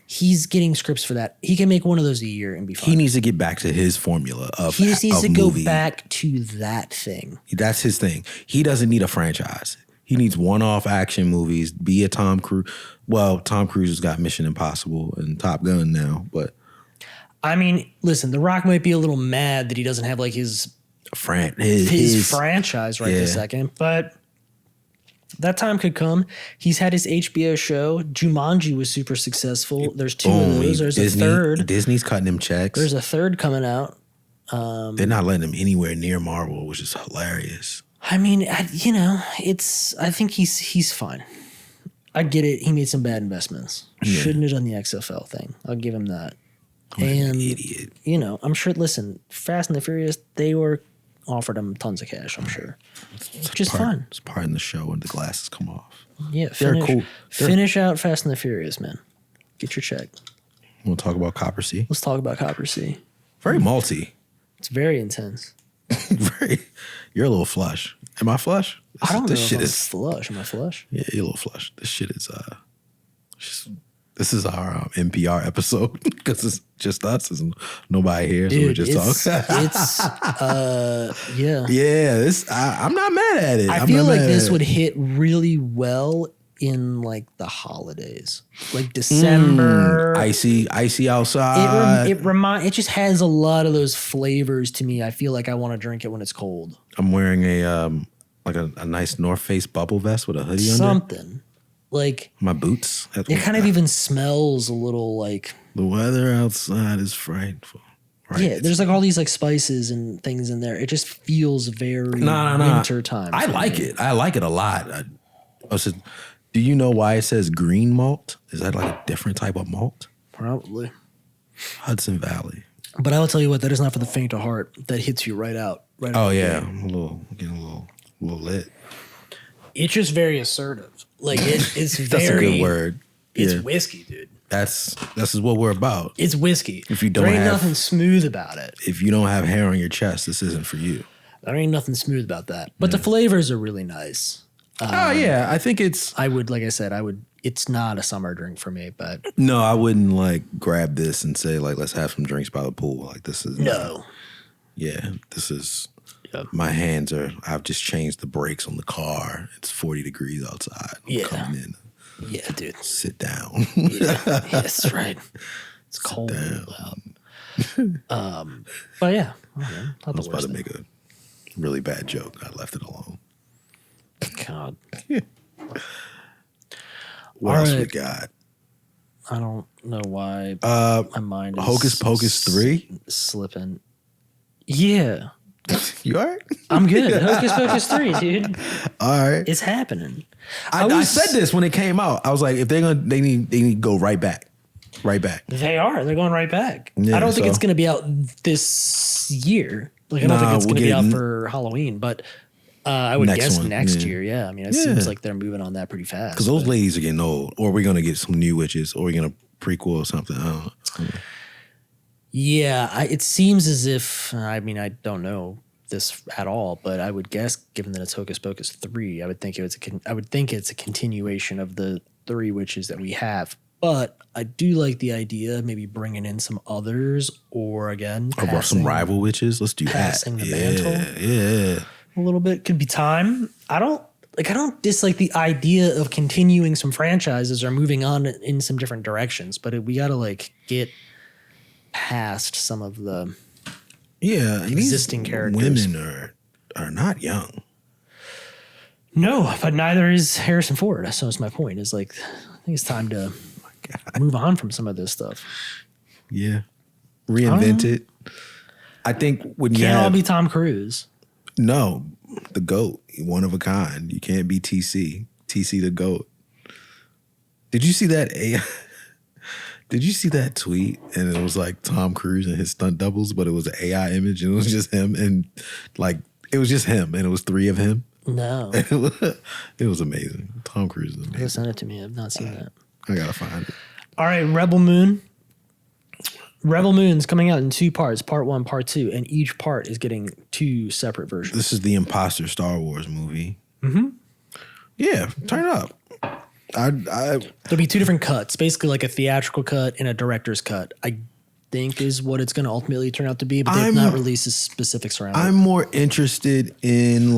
S1: he's getting scripts for that. He can make one of those a year and be fine.
S2: He needs to get back to his formula of
S1: He just needs to go
S2: movie.
S1: back to that thing.
S2: That's his thing. He doesn't need a franchise. He needs one-off action movies. Be a Tom Cruise. Well, Tom Cruise has got Mission Impossible and Top Gun now, but
S1: I mean, listen, The Rock might be a little mad that he doesn't have like his franchise right this second, but that time could come. He's had his HBO show. Jumanji was super successful. There's 2 of those. There's a third.
S2: Disney's cutting him checks.
S1: There's a third coming out.
S2: They're not letting him anywhere near Marvel, which is hilarious.
S1: I mean, I think he's fine. I get it. He made some bad investments. Yeah. Shouldn't have done the XFL thing. I'll give him that.
S2: An idiot.
S1: I'm sure, listen, Fast and the Furious, they were offered him tons of cash, I'm sure. Just fine.
S2: It's part in the show when the glasses come off.
S1: Yeah, finish out Fast and the Furious, man. Get your check.
S2: We'll talk about Coppersea.
S1: Let's talk about Coppersea.
S2: Very malty.
S1: It's very intense.
S2: You're a little flush. Am I flush?
S1: I don't know if I'm flush. Am I flush?
S2: Yeah, you're a little flush. This shit is this is our NPR episode because it's just us. There's nobody here, so we're just talking. I'm not mad at it.
S1: I feel like this would hit really well in like the holidays, like December.
S2: Icy outside.
S1: It just has a lot of those flavors to me. I feel like I want to drink it when it's cold.
S2: I'm wearing a nice North Face bubble vest with a hoodie under.
S1: Something. Like
S2: my boots.
S1: It kind of even smells a little like
S2: the weather outside is frightful. Right?
S1: Yeah, there's like all these like spices and things in there. It just feels very winter time.
S2: I like it. I like it a lot. Do you know why it says green malt? Is that like a different type of malt?
S1: Probably.
S2: Hudson Valley.
S1: But I will tell you what, that is not for the faint of heart. That hits you right out. Right
S2: out yeah, getting a little lit.
S1: It's just very assertive. Like it's very.
S2: That's a good word.
S1: It's whiskey, dude.
S2: This is what we're about.
S1: It's whiskey.
S2: If you don't
S1: there ain't nothing smooth about it.
S2: If you don't have hair on your chest, this isn't for you.
S1: There ain't nothing smooth about that. But the flavors are really nice.
S2: Yeah, I think it's.
S1: I would, like I said, It's not a summer drink for me, but
S2: no, I wouldn't like grab this and say like let's have some drinks by the pool. Like this is
S1: no.
S2: This is. My hands are. I've just changed the brakes on the car. It's 40 degrees outside. I'm coming in.
S1: Yeah, dude.
S2: Sit down.
S1: Yes, right. It's cold out. But yeah,
S2: I was about to make a really bad joke. I left it alone.
S1: God.
S2: What else we got?
S1: I don't know why my mind is
S2: Hocus Pocus 3
S1: slipping. Yeah.
S2: You all right?
S1: I'm good. Hocus Pocus 3, dude.
S2: All right.
S1: It's happening.
S2: I said this when it came out. I was like, if they need to go right back. Right back.
S1: They are. They're going right back. Yeah, I don't think it's going to be out this year. Like I don't think it's going to be out for Halloween, but I would guess next year. Yeah. I mean, it seems like they're moving on that pretty fast.
S2: Because those ladies are getting old. Or we're going to get some new witches, or we're going to prequel or something. I don't know.
S1: Yeah, it seems as if, I mean, I don't know this at all, but I would guess, given that it's Hocus Pocus 3, I would think it's a continuation of the 3 witches that we have. But I do like the idea of maybe bringing in some others, or again,
S2: some rival witches. Let's do
S1: passing
S2: that.
S1: The mantle.
S2: Yeah.
S1: A little bit could be time. I don't dislike the idea of continuing some franchises or moving on in some different directions, but we got to get past some of the existing characters.
S2: Women are not young.
S1: No, but neither is Harrison Ford. So that's my point. Is I think it's time to move on from some of this stuff.
S2: Yeah, reinvent it. I think when you
S1: can't all be Tom Cruise.
S2: No, the GOAT, one of a kind. You can't be TC the GOAT. Did you see that Did you see that tweet? And it was like Tom Cruise and his stunt doubles, but it was an AI image and it was just him, and it was just him, and it was 3 of him.
S1: No.
S2: It was amazing. Tom Cruise is amazing.
S1: Send it to me. I've not seen that.
S2: I gotta find it.
S1: All right, Rebel Moon. Rebel Moon's coming out in 2 parts, part 1, part 2, and each part is getting 2 separate versions.
S2: This is the imposter Star Wars movie.
S1: Mm-hmm.
S2: Yeah, turn it up.
S1: There'll be 2 different cuts, basically like a theatrical cut and a director's cut, I think is what it's going to ultimately turn out to be, but they've not released the specifics around it.
S2: I'm more interested in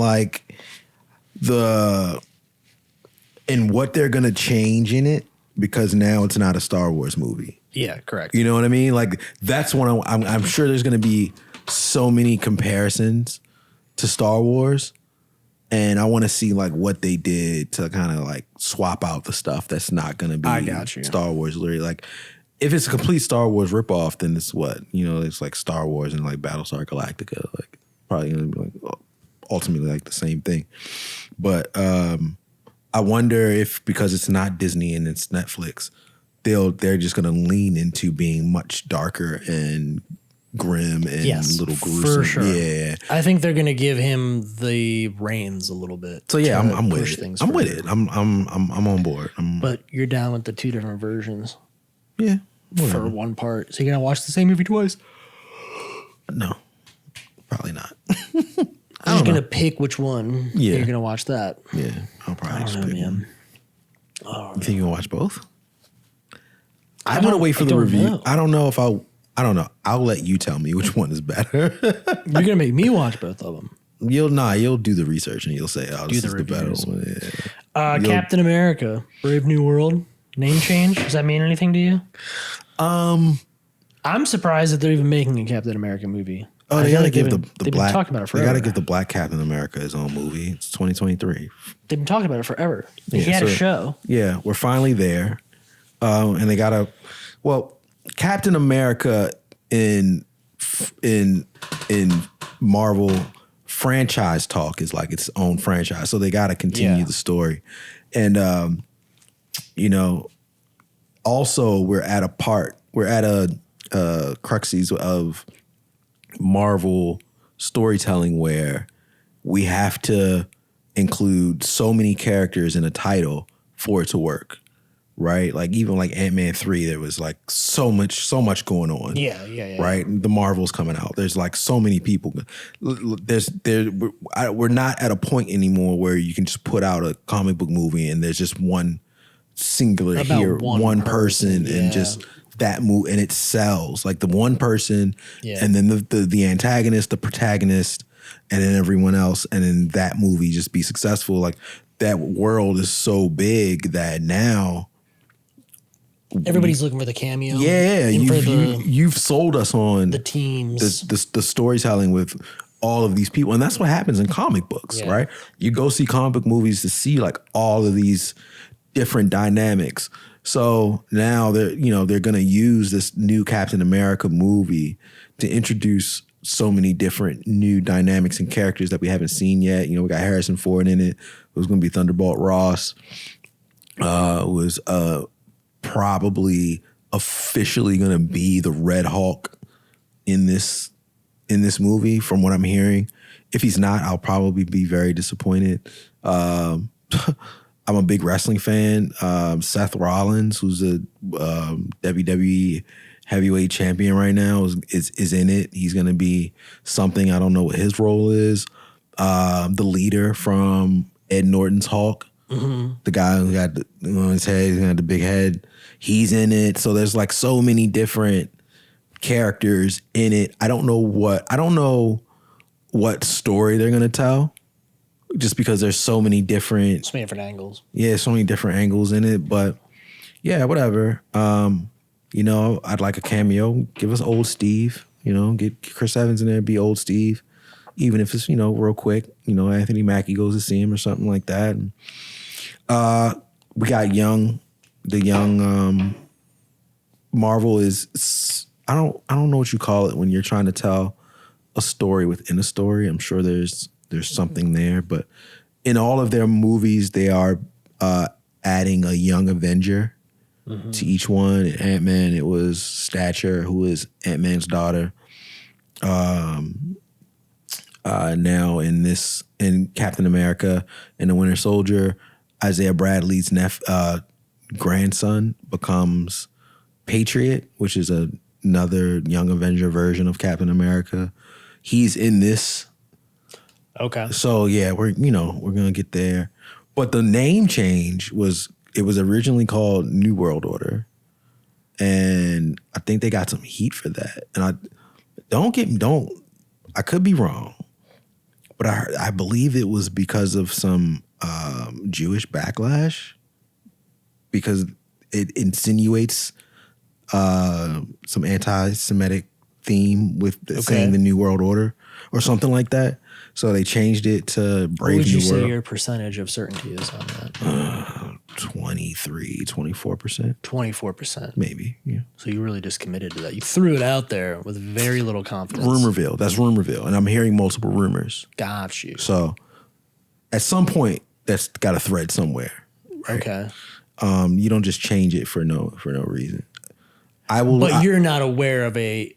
S2: in what they're going to change in it, because now it's not a Star Wars movie.
S1: Yeah, correct.
S2: You know what I mean? That's when I'm sure there's going to be so many comparisons to Star Wars. And I want to see what they did to kind of swap out the stuff that's not going to be Star Wars. Literally, if it's a complete Star Wars ripoff, then it's what? It's like Star Wars and Battlestar Galactica. Probably going to be ultimately the same thing. But I wonder if, because it's not Disney and it's Netflix, they're just going to lean into being much darker and grim and little gruesome. For sure. Yeah.
S1: I think they're going to give him the reins a little bit.
S2: So yeah, I'm with it. I'm with it. I'm on board.
S1: But you're down with the 2 different versions.
S2: Yeah.
S1: For 1 part. So you're going to watch the same movie twice?
S2: No. Probably not.
S1: I'm just going to pick which one. Yeah. You're going to watch that.
S2: Yeah. I'll probably just pick one. You think you'll watch both? I'm going to wait for the review.
S1: Know.
S2: I don't know. I'll let you tell me which one is better.
S1: You're going to make me watch both of them.
S2: You'll do the research and you'll say, this is the better one. Yeah.
S1: Captain America, Brave New World, name change. Does that mean anything to you? I'm surprised that they're even making a Captain America movie.
S2: Oh, they got to give the black.
S1: Talking about it forever.
S2: They got to give the Black Captain America his own movie. It's 2023.
S1: They've been talking about it forever. He had a show.
S2: Yeah, we're finally there, and they got to. Well, Captain America in Marvel franchise talk is its own franchise, so they got to continue the story, and also we're at a cruxes of Marvel storytelling where we have to include so many characters in a title for it to work, right? Like even like Ant-Man 3, there was like so much going on.
S1: Yeah.
S2: Right? The Marvel's coming out. There's like so many people. We're not at a point anymore where you can just put out a comic book movie and there's just one singular hero, one person and just that movie and it sells. Like the one person and then the antagonist, the protagonist, and then everyone else, and then that movie just be successful. Like that world is so big that now
S1: everybody's looking for the cameo.
S2: Yeah, you've sold us on
S1: the teams,
S2: the storytelling with all of these people, and that's what happens in comic books, right? You go see comic book movies to see like all of these different dynamics. So now they're gonna use this new Captain America movie to introduce so many different new dynamics and characters that we haven't seen yet. We got Harrison Ford in it. It was going to be Thunderbolt Ross. Was probably officially going to be the Red Hulk in this movie, from what I'm hearing. If he's not, I'll probably be very disappointed. I'm a big wrestling fan. Seth Rollins, who's a WWE heavyweight champion right now, is in it. He's going to be something. I don't know what his role is. The leader from Ed Norton's Hulk, the guy who got on his head, he had the big head. He's in it. So there's like so many different characters in it. I don't know what story they're going to tell, just because there's so many different
S1: angles.
S2: Yeah, so many different angles in it. But yeah, whatever. I'd like a cameo. Give us old Steve. Get Chris Evans in there, be old Steve, even if it's real quick. Anthony Mackie goes to see him or something like that. And, we got the young Marvel is. I don't know what you call it when you're trying to tell a story within a story. I'm sure there's something there, but in all of their movies, they are adding a young Avenger to each one. In Ant-Man, it was Stature, who is Ant-Man's daughter. Now in Captain America and the Winter Soldier, Isaiah Bradley's grandson becomes Patriot, which is another Young Avenger version of Captain America. He's in this.
S1: Okay.
S2: So yeah, we're gonna get there. But the name change was originally called New World Order, and I think they got some heat for that. And I could be wrong, but I believe it was because of some Jewish backlash, because it insinuates some anti-Semitic theme with saying the New World Order or something like that. So they changed it to Brave New World. What would you say
S1: your percentage of certainty is on that?
S2: 24%.
S1: 24%.
S2: Maybe, yeah.
S1: So you really just committed to that. You threw it out there with very little confidence.
S2: Rumorville. That's Rumorville. And I'm hearing multiple rumors.
S1: Got you.
S2: So at some point, that's got a thread somewhere. Right?
S1: Okay.
S2: You don't just change it for no reason.
S1: But you're not aware of a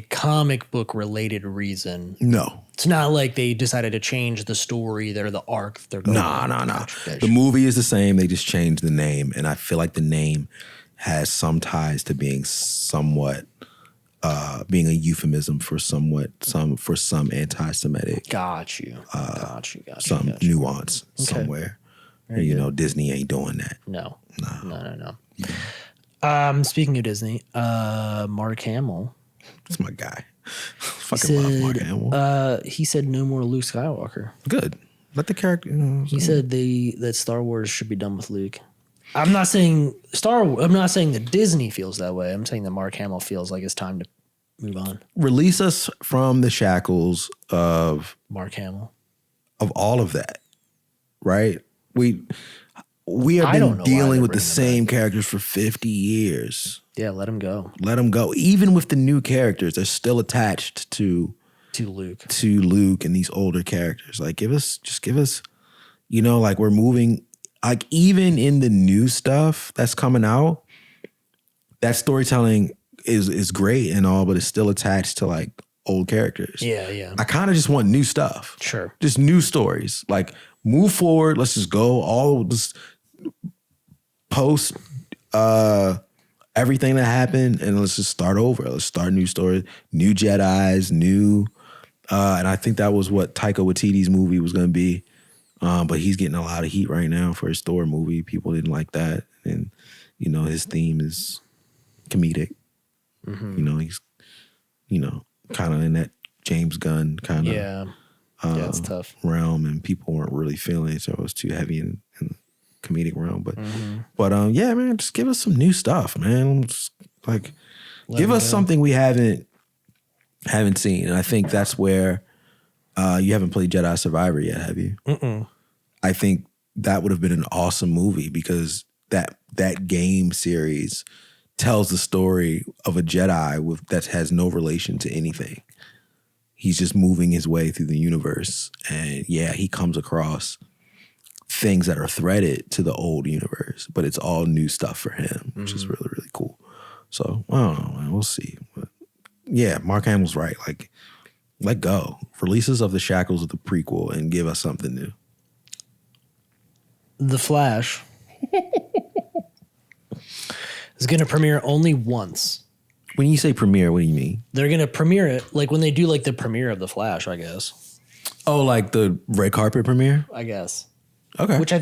S1: comic book related reason.
S2: No.
S1: It's not like they decided to change the story or the arc they're going
S2: No. The movie is the same. They just changed the name. And I feel like the name has some ties to being somewhat, being a euphemism for some anti-Semitic.
S1: Got you.
S2: Some nuance somewhere. And, Disney ain't doing that.
S1: No. Speaking of Disney, Mark Hamill.
S2: That's my guy. Love Mark Hamill.
S1: He said no more Luke Skywalker.
S2: Good. Let the character.
S1: He said that Star Wars should be done with Luke. I'm not saying that Disney feels that way. I'm saying that Mark Hamill feels like it's time to move on.
S2: Release us from the shackles of
S1: Mark Hamill.
S2: Of all of that, right? We have been dealing with the same characters for 50 years.
S1: Yeah, let him go.
S2: Let him go. Even with the new characters, they're still attached to
S1: Luke.
S2: To Luke and these older characters. Like, give us, like we're moving, like even in the new stuff that's coming out, that storytelling is great and all, but it's still attached to like old characters.
S1: Yeah.
S2: I kind of just want new stuff.
S1: Sure.
S2: Just new stories. Like move forward. Let's just go all just post everything that happened and let's just start over. Let's start new stories, new Jedis, new. And I think that was what Taika Waititi's movie was going to be. But he's getting a lot of heat right now for his Thor movie. People didn't like that. And, his theme is comedic. Mm-hmm. He's, kind of in that James Gunn kind of
S1: it's tough
S2: realm, and people weren't really feeling it, so it was too heavy in the comedic realm. But yeah, man, just give us some new stuff, man. Just, like, give us something we haven't seen, and I think that's where you haven't played Jedi Survivor yet, have you?
S1: Mm-mm.
S2: I think that would have been an awesome movie because that game series tells the story of a Jedi that has no relation to anything. He's just moving his way through the universe. And yeah, he comes across things that are threaded to the old universe, but it's all new stuff for him, which is really, really cool. So, I don't know, man. We'll see. But yeah, Mark Hamill's right. Like, let go. Release us of the shackles of the prequel and give us something new.
S1: The Flash is going to premiere only once.
S2: When you say premiere, what do you mean?
S1: They're going to premiere it like when they do like the premiere of The Flash, I guess.
S2: Oh, like the red carpet premiere?
S1: I guess.
S2: Okay.
S1: Which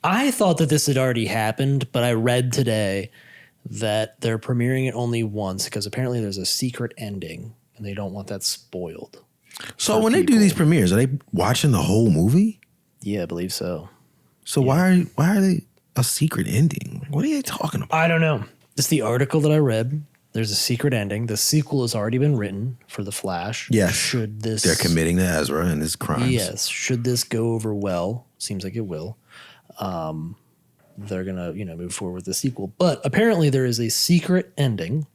S1: I thought that this had already happened, but I read today that they're premiering it only once because apparently there's a secret ending and they don't want that spoiled.
S2: So when they do these premieres, are they watching the whole movie?
S1: Yeah, I believe so.
S2: So why are they a secret ending? What are they talking about?
S1: I don't know. It's the article that I read. There's a secret ending. The sequel has already been written for The Flash.
S2: Yes. They're committing to Ezra and his crimes.
S1: Yes. Should this go over well, seems like it will, they're going to, move forward with the sequel. But apparently there is a secret ending,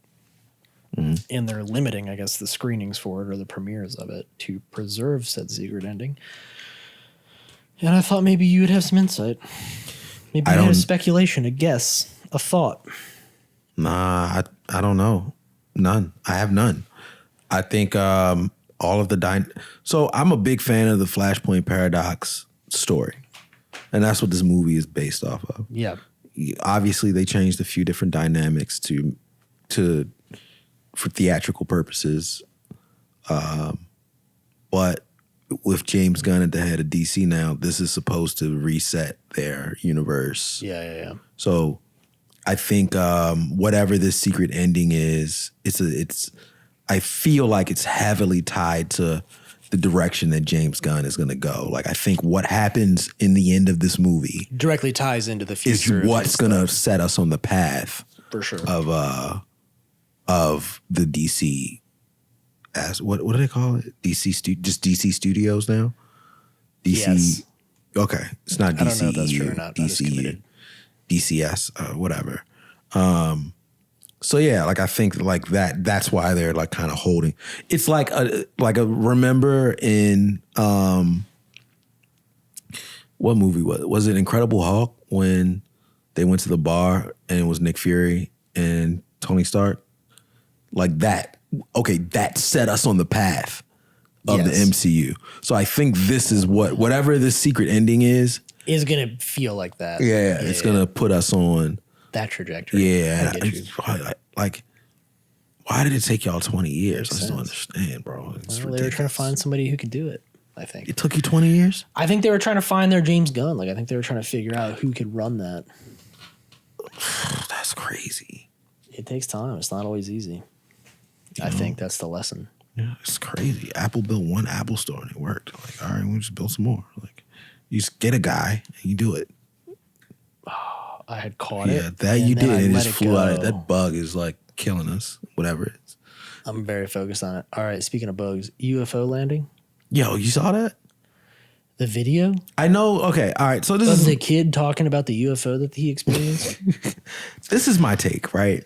S1: and they're limiting, I guess, the screenings for it or the premieres of it to preserve said secret ending. And I thought maybe you would have some insight. Maybe you had a speculation, a guess, a thought.
S2: Nah, I don't know. None. I have none. I think all of the So I'm a big fan of the Flashpoint Paradox story. And that's what this movie is based off of.
S1: Yeah.
S2: Obviously, they changed a few different dynamics for theatrical purposes. But with James Gunn at the head of DC now, this is supposed to reset their universe.
S1: Yeah.
S2: So I think whatever this secret ending is, I feel like it's heavily tied to the direction that James Gunn is going to go. Like, I think what happens in the end of this movie
S1: directly ties into the future.
S2: Is what's going to set us on the path
S1: for sure
S2: of the DC. As what do they call it? Just DC Studios now. DC. Yes. Okay, it's not DC.
S1: I don't know if that's true or not.
S2: DC. DCS, whatever. So yeah, like I think like that's why they're like kind of holding. It's like a remember in what movie was it? Incredible Hulk when they went to the bar and it was Nick Fury and Tony Stark. Like that. Okay, that set us on the path of the MCU. So I think this is whatever this secret ending is gonna feel like that. Yeah, it's gonna put us on that trajectory. Yeah, like, why did it take y'all 20 years? I just don't understand, bro. They were trying to find somebody who could do it. I think it took you 20 years. I think they were trying to find their James Gunn. Like, I think they were trying to figure out who could run that. That's crazy. It takes time. It's not always easy. I think that's the lesson. Yeah, it's crazy. Apple built one Apple store and it worked. Like, all right, we'll just build some more. Like, you just get a guy and you do it. Oh, I had caught it. Yeah, that you did. And it just flew out. That bug is like killing us, whatever it is. I'm very focused on it. All right, speaking of bugs, UFO landing. Yo, you saw that? The video? I know. Okay, all right. So this is the kid talking about the UFO that he experienced. This is my take, right?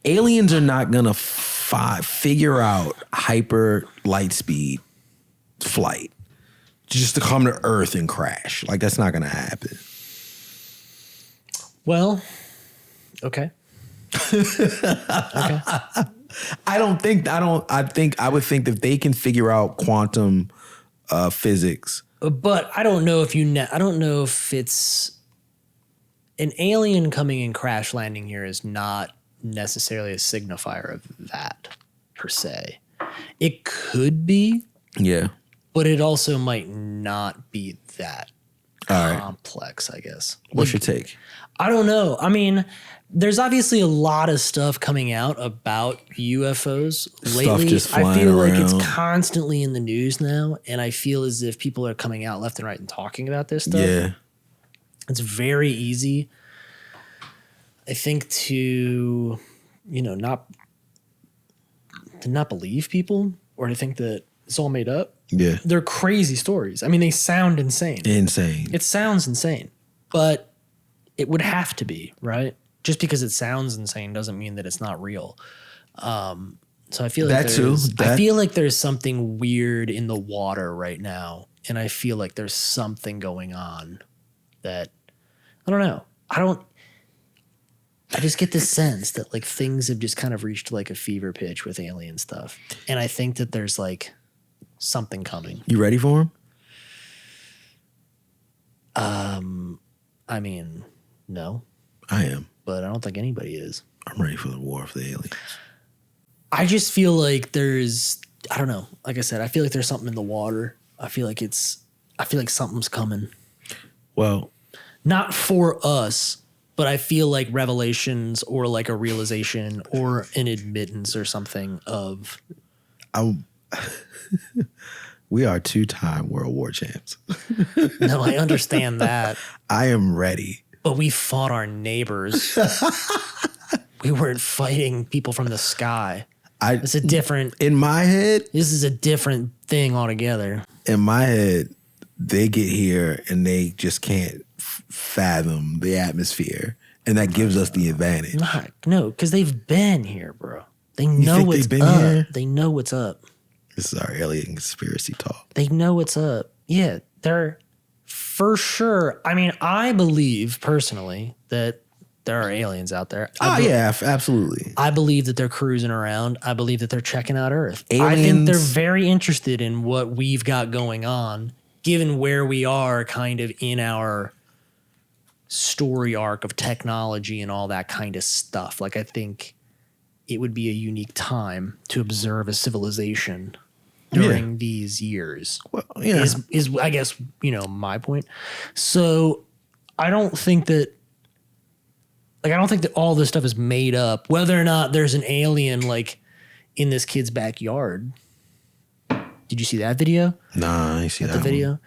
S2: Aliens are not gonna figure out hyper light speed flight just to come to Earth and crash. Like, that's not gonna happen. Well, okay.
S1: Okay.
S2: I would think that they can figure out quantum physics.
S1: But I don't know if I don't know if it's an alien coming and crash landing here is not necessarily a signifier of that per se. It could be.
S2: Yeah.
S1: But it also might not be that complex, I guess.
S2: What's your take?
S1: I don't know. I mean, there's obviously a lot of stuff coming out about UFOs lately.
S2: Just
S1: I feel
S2: around.
S1: like it's constantly in the news now, and I feel as if people are coming out left and right and talking about this stuff.
S2: Yeah.
S1: It's very easy, I think, to, not believe people or to think that it's all made up.
S2: Yeah.
S1: They're crazy stories. I mean, they sound insane. It sounds insane, but it would have to be, right? Just because it sounds insane doesn't mean that it's not real. So I feel like I feel like there's something weird in the water right now, and I feel like there's something going on that I don't know. I just get this sense that like things have just kind of reached like a fever pitch with alien stuff, and I think that there's like something coming.
S2: You ready for him?
S1: I mean, no.
S2: I am.
S1: But I don't think anybody is.
S2: I'm ready for the war for the aliens.
S1: I just feel like I don't know. Like I said, I feel like there's something in the water. I feel like something's coming.
S2: Well,
S1: not for us, but I feel like revelations or like a realization or an admittance or something of.
S2: We are 2-time World War champs.
S1: No, I understand that.
S2: I am ready.
S1: But we fought our neighbors. We weren't fighting people from the sky. It's a different.
S2: In my head,
S1: this is a different thing altogether.
S2: In my head, they get here and they just can't fathom the atmosphere, and that gives us the advantage.
S1: No, because they've been here, bro. They know what's up. Here? They know what's up.
S2: This is our alien conspiracy talk.
S1: They know what's up. Yeah, they're for sure. I mean, I believe personally that there are aliens out there.
S2: Yeah, absolutely.
S1: I believe that they're cruising around. I believe that they're checking out Earth.
S2: Aliens,
S1: I think they're very interested in what we've got going on, given where we are kind of in our story arc of technology and all that kind of stuff. Like, I think it would be a unique time to observe a civilization during these years.
S2: Well, yeah.
S1: Is I guess, my point. So I don't think that all this stuff is made up, whether or not there's an alien like in this kid's backyard. Did you see that video?
S2: Nah, I see that
S1: video. A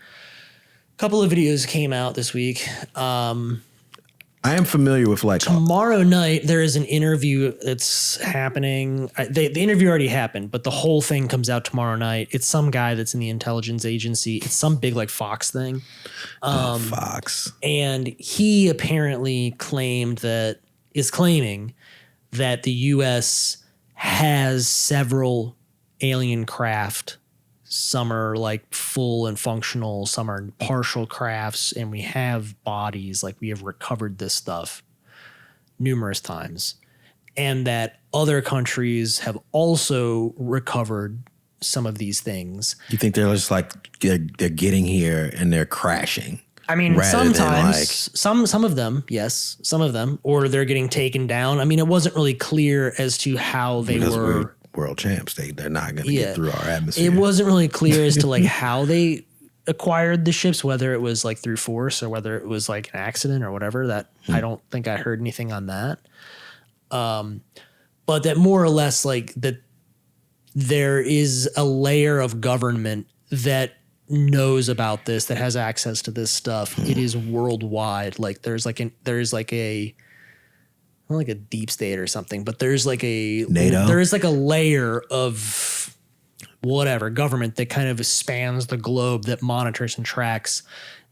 S1: couple of videos came out this week.
S2: I am familiar with
S1: tomorrow night. There is an interview that's happening. The interview already happened, but the whole thing comes out tomorrow night. It's some guy that's in the intelligence agency. It's some big like Fox thing.
S2: Fox.
S1: And he apparently claiming that the U.S. has several alien craft. Some are like full and functional, some are partial crafts, and we have bodies, like we have recovered this stuff numerous times. And that other countries have also recovered some of these things.
S2: You think they're just like, they're getting here and they're crashing?
S1: I mean, sometimes, some of them, yes, some of them, or they're getting taken down. I mean, it wasn't really clear as to how they were.
S2: World champs, they're not going to get through our atmosphere.
S1: It wasn't really clear as to like how they acquired the ships, whether it was like through force or whether it was like an accident or whatever. That I don't think I heard anything on that. But that more or less like that there is a layer of government that knows about this, that has access to this stuff. It is worldwide. Like there's like a not like a deep state or something, but there's like a
S2: NATO.
S1: There is like a layer of whatever government that kind of spans the globe that monitors and tracks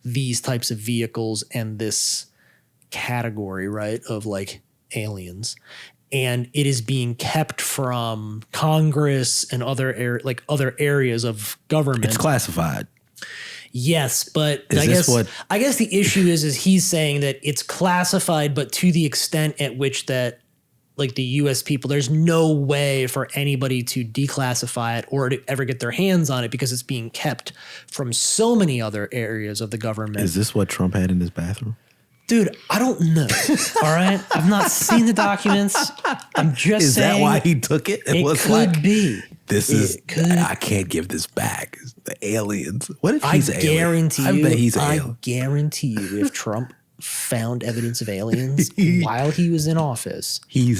S1: these types of vehicles and this category, right, of like aliens. And it is being kept from Congress and other areas of government.
S2: It's classified.
S1: Yes, but I guess the issue is he's saying that it's classified, but to the extent at which that like the US people, there's no way for anybody to declassify it or to ever get their hands on it because it's being kept from so many other areas of the government.
S2: Is this what Trump had in his bathroom?
S1: Dude, I don't know. All right. I've not seen the documents. I'm just saying.
S2: Is that why he took it?
S1: It
S2: was
S1: could
S2: like,
S1: be.
S2: I can't give this back. The aliens. What if he's an alien?
S1: I bet he's an alien. I guarantee you if Trump found evidence of aliens while he was in office, he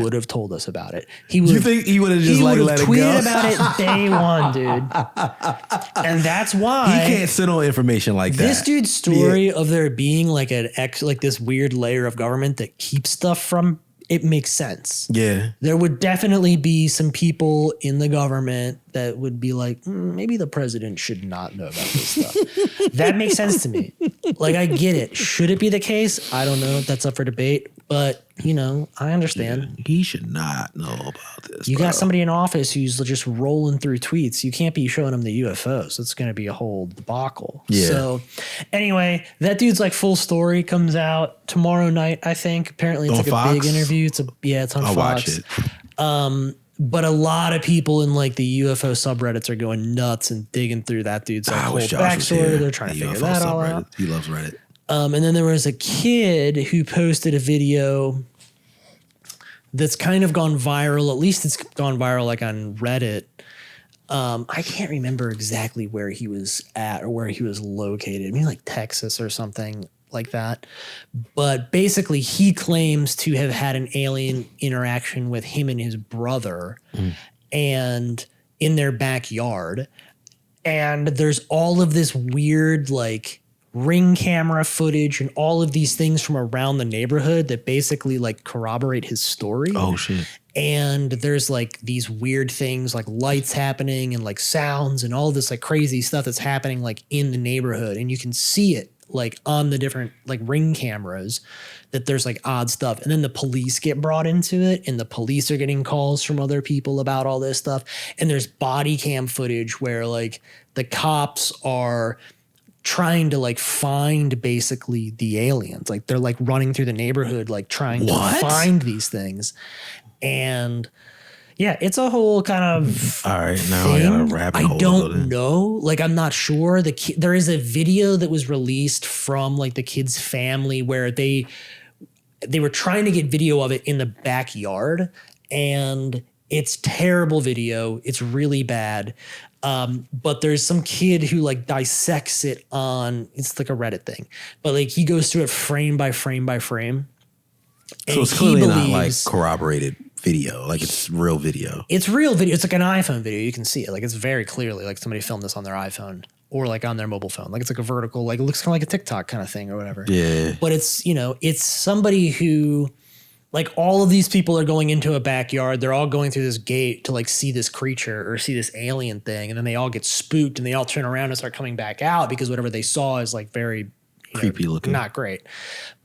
S1: would have told us about it.
S2: You think he would have just let it go?
S1: He would have tweeted about it day one, dude. And that's why
S2: he can't sit on information like that.
S1: This dude's story of there being like this weird layer of government that keeps stuff from it makes sense.
S2: Yeah.
S1: There would definitely be some people in the government that would be like, maybe the president should not know about this stuff. That makes sense to me. Like, I get it. Should it be the case? I don't know. That's up for debate. But, I understand.
S2: Yeah, he should not know about this.
S1: You got somebody in office who's just rolling through tweets. You can't be showing them the UFOs. It's going to be a whole debacle. Yeah. So anyway, that dude's like full story comes out tomorrow night, I think. Apparently it's like Fox? A big interview. It's on I'll Fox. Watch it. But a lot of people in like the UFO subreddits are going nuts and digging through that dude's like whole backstory. They're trying to figure that all out.
S2: He loves Reddit.
S1: And then there was a kid who posted a video that's kind of gone viral. At least it's gone viral like on Reddit. I can't remember exactly where he was at or where he was located. Maybe like Texas or something like that. But basically he claims to have had an alien interaction with him and his brother and in their backyard. And there's all of this weird like Ring camera footage and all of these things from around the neighborhood that basically like corroborate his story.
S2: Oh shit.
S1: And there's like these weird things like lights happening and like sounds and all this like crazy stuff that's happening like in the neighborhood. And you can see it like on the different like Ring cameras that there's like odd stuff. And then the police get brought into it and the police are getting calls from other people about all this stuff. And there's body cam footage where like the cops are trying to like find basically the aliens. Like they're like running through the neighborhood, like trying to find these things. And yeah, it's a whole kind of
S2: all right. Now I got a rabbit hole.
S1: I don't know. Like, I'm not sure. There is a video that was released from like the kid's family where they were trying to get video of it in the backyard, and it's terrible video. It's really bad. But there's some kid who like dissects it on, it's like a Reddit thing, but like he goes through it frame by frame by frame.
S2: So it's clearly not like corroborated video. Like it's real video.
S1: It's real video. It's like an iPhone video. You can see it. Like it's very clearly like somebody filmed this on their iPhone or like on their mobile phone. Like it's like a vertical, like it looks kind of like a TikTok kind of thing or whatever.
S2: Yeah.
S1: But it's, it's somebody who, like all of these people are going into a backyard. They're all going through this gate to like see this creature or see this alien thing. And then they all get spooked and they all turn around and start coming back out because whatever they saw is like very
S2: creepy looking.
S1: Not great.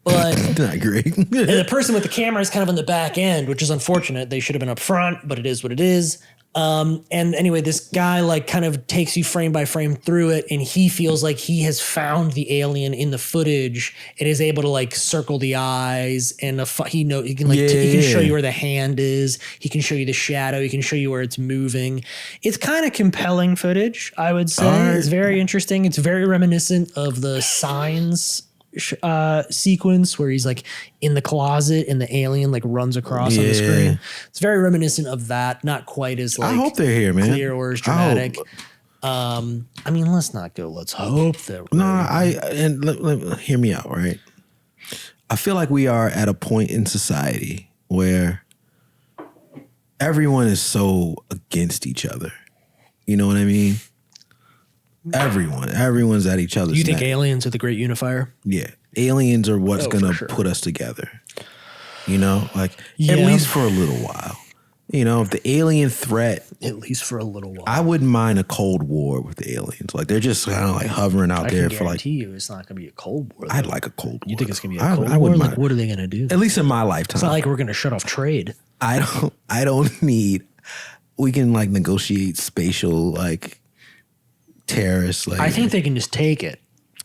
S1: But
S2: not great.
S1: And the person with the camera is kind of on the back end, which is unfortunate. They should have been up front, but it is what it is. And anyway, this guy like kind of takes you frame by frame through it, and he feels like he has found the alien in the footage and is able to like circle the eyes and he can like he can show you where the hand is. He can show you the shadow. He can show you where it's moving. It's kind of compelling footage, I would say. Right. It's very interesting. It's very reminiscent of the Signs sequence where he's like in the closet and the alien like runs across on the screen. It's very reminiscent of that. Not quite as like
S2: I hope they're here, man.
S1: Clear or as dramatic. I mean, let's not go. Let's hope that.
S2: No, hear me out, right? I feel like we are at a point in society where everyone is so against each other. You know what I mean? Everyone's at each other's
S1: You think
S2: neck.
S1: aliens are the great unifier?
S2: Yeah. Aliens are what's going to put us together. You know, like at least for a little while. You know, if the alien threat.
S1: At least for a little while.
S2: I wouldn't mind a Cold War with the aliens. Like they're just kind of like hovering out there for like. I
S1: guarantee you it's not going to be a Cold War.
S2: I'd like a Cold War.
S1: You think it's going to be a Cold War? Like, what are they going to do?
S2: At least in my lifetime.
S1: It's not like we're going to shut off trade.
S2: I don't need. We can like negotiate spatial like. Terrorists, like
S1: I think they can just take it.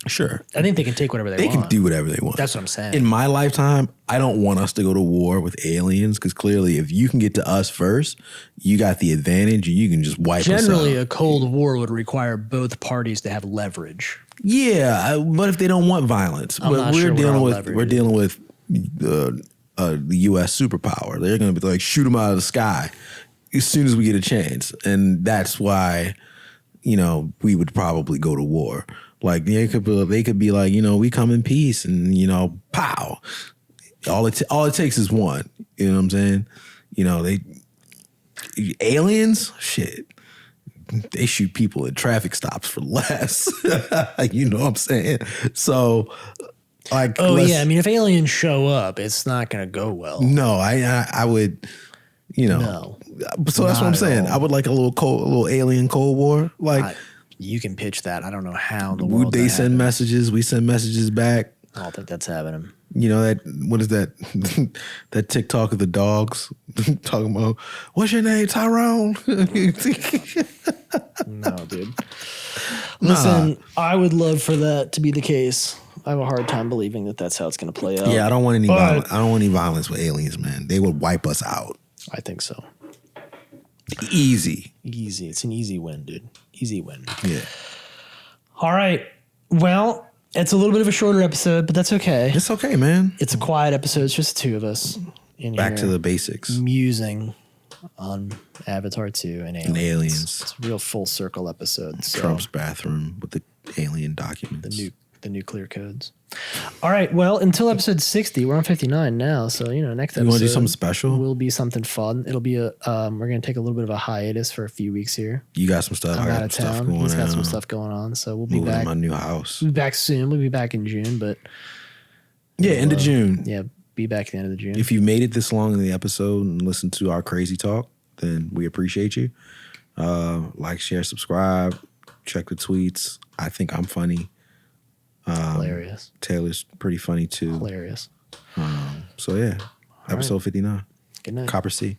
S2: Sure.
S1: I think they can take whatever they want.
S2: They can do whatever they want.
S1: That's what I'm saying.
S2: In my lifetime, I don't want us to go to war with aliens because clearly if you can get to us first, you got the advantage and you can just wipe us out.
S1: Generally, a Cold War would require both parties to have leverage.
S2: Yeah, but if they don't want violence, we're dealing with the U.S. superpower. They're going to be like, shoot them out of the sky as soon as we get a chance. And that's why, we would probably go to war. Like they could be like, we come in peace and, pow. All it takes is one. You know what I'm saying? Aliens, shit. They shoot people at traffic stops for less. You know what I'm saying? So like,
S1: I mean, if aliens show up, it's not going to go well.
S2: No, I would,
S1: No.
S2: So that's what I'm saying. I would like a little alien Cold War. Like,
S1: you can pitch that. I don't know how the
S2: world. They send happens. Messages. We send messages back.
S1: I don't think that's happening.
S2: What is that? That TikTok of the dogs talking about, what's your name, Tyrone?
S1: No, dude. Listen, I would love for that to be the case. I have a hard time believing that that's how it's going to play out.
S2: Yeah, I don't want any violence. I don't want any violence with aliens, man. They would wipe us out.
S1: I think so.
S2: Easy.
S1: It's an easy win, dude. Easy win.
S2: Yeah.
S1: All right. Well, it's a little bit of a shorter episode, but that's okay.
S2: It's okay, man.
S1: It's a quiet episode. It's just the two of us in
S2: Back
S1: here
S2: to the basics.
S1: Musing on Avatar 2 and Aliens. It's a real full circle episode.
S2: Trump's bathroom with the alien documents.
S1: The nuclear codes. All right. Well, until episode 60, we're on 59 now. So, next episode.
S2: You want to do something special?
S1: Will be something fun. It'll be we're going to take a little bit of a hiatus for a few weeks here.
S2: You got some stuff.
S1: I'm out of town. He's got some stuff going on. So we'll be back.
S2: In my new house.
S1: We'll be back soon. We'll be back in June, but.
S2: Yeah, end of June.
S1: Yeah, be back at the end of the June.
S2: If you made it this long in the episode and listened to our crazy talk, then we appreciate you. Like, share, subscribe, check the tweets. I think I'm funny.
S1: Hilarious.
S2: Taylor's pretty funny too.
S1: Hilarious.
S2: So yeah, episode 59.
S1: Good night.
S2: Coppersea.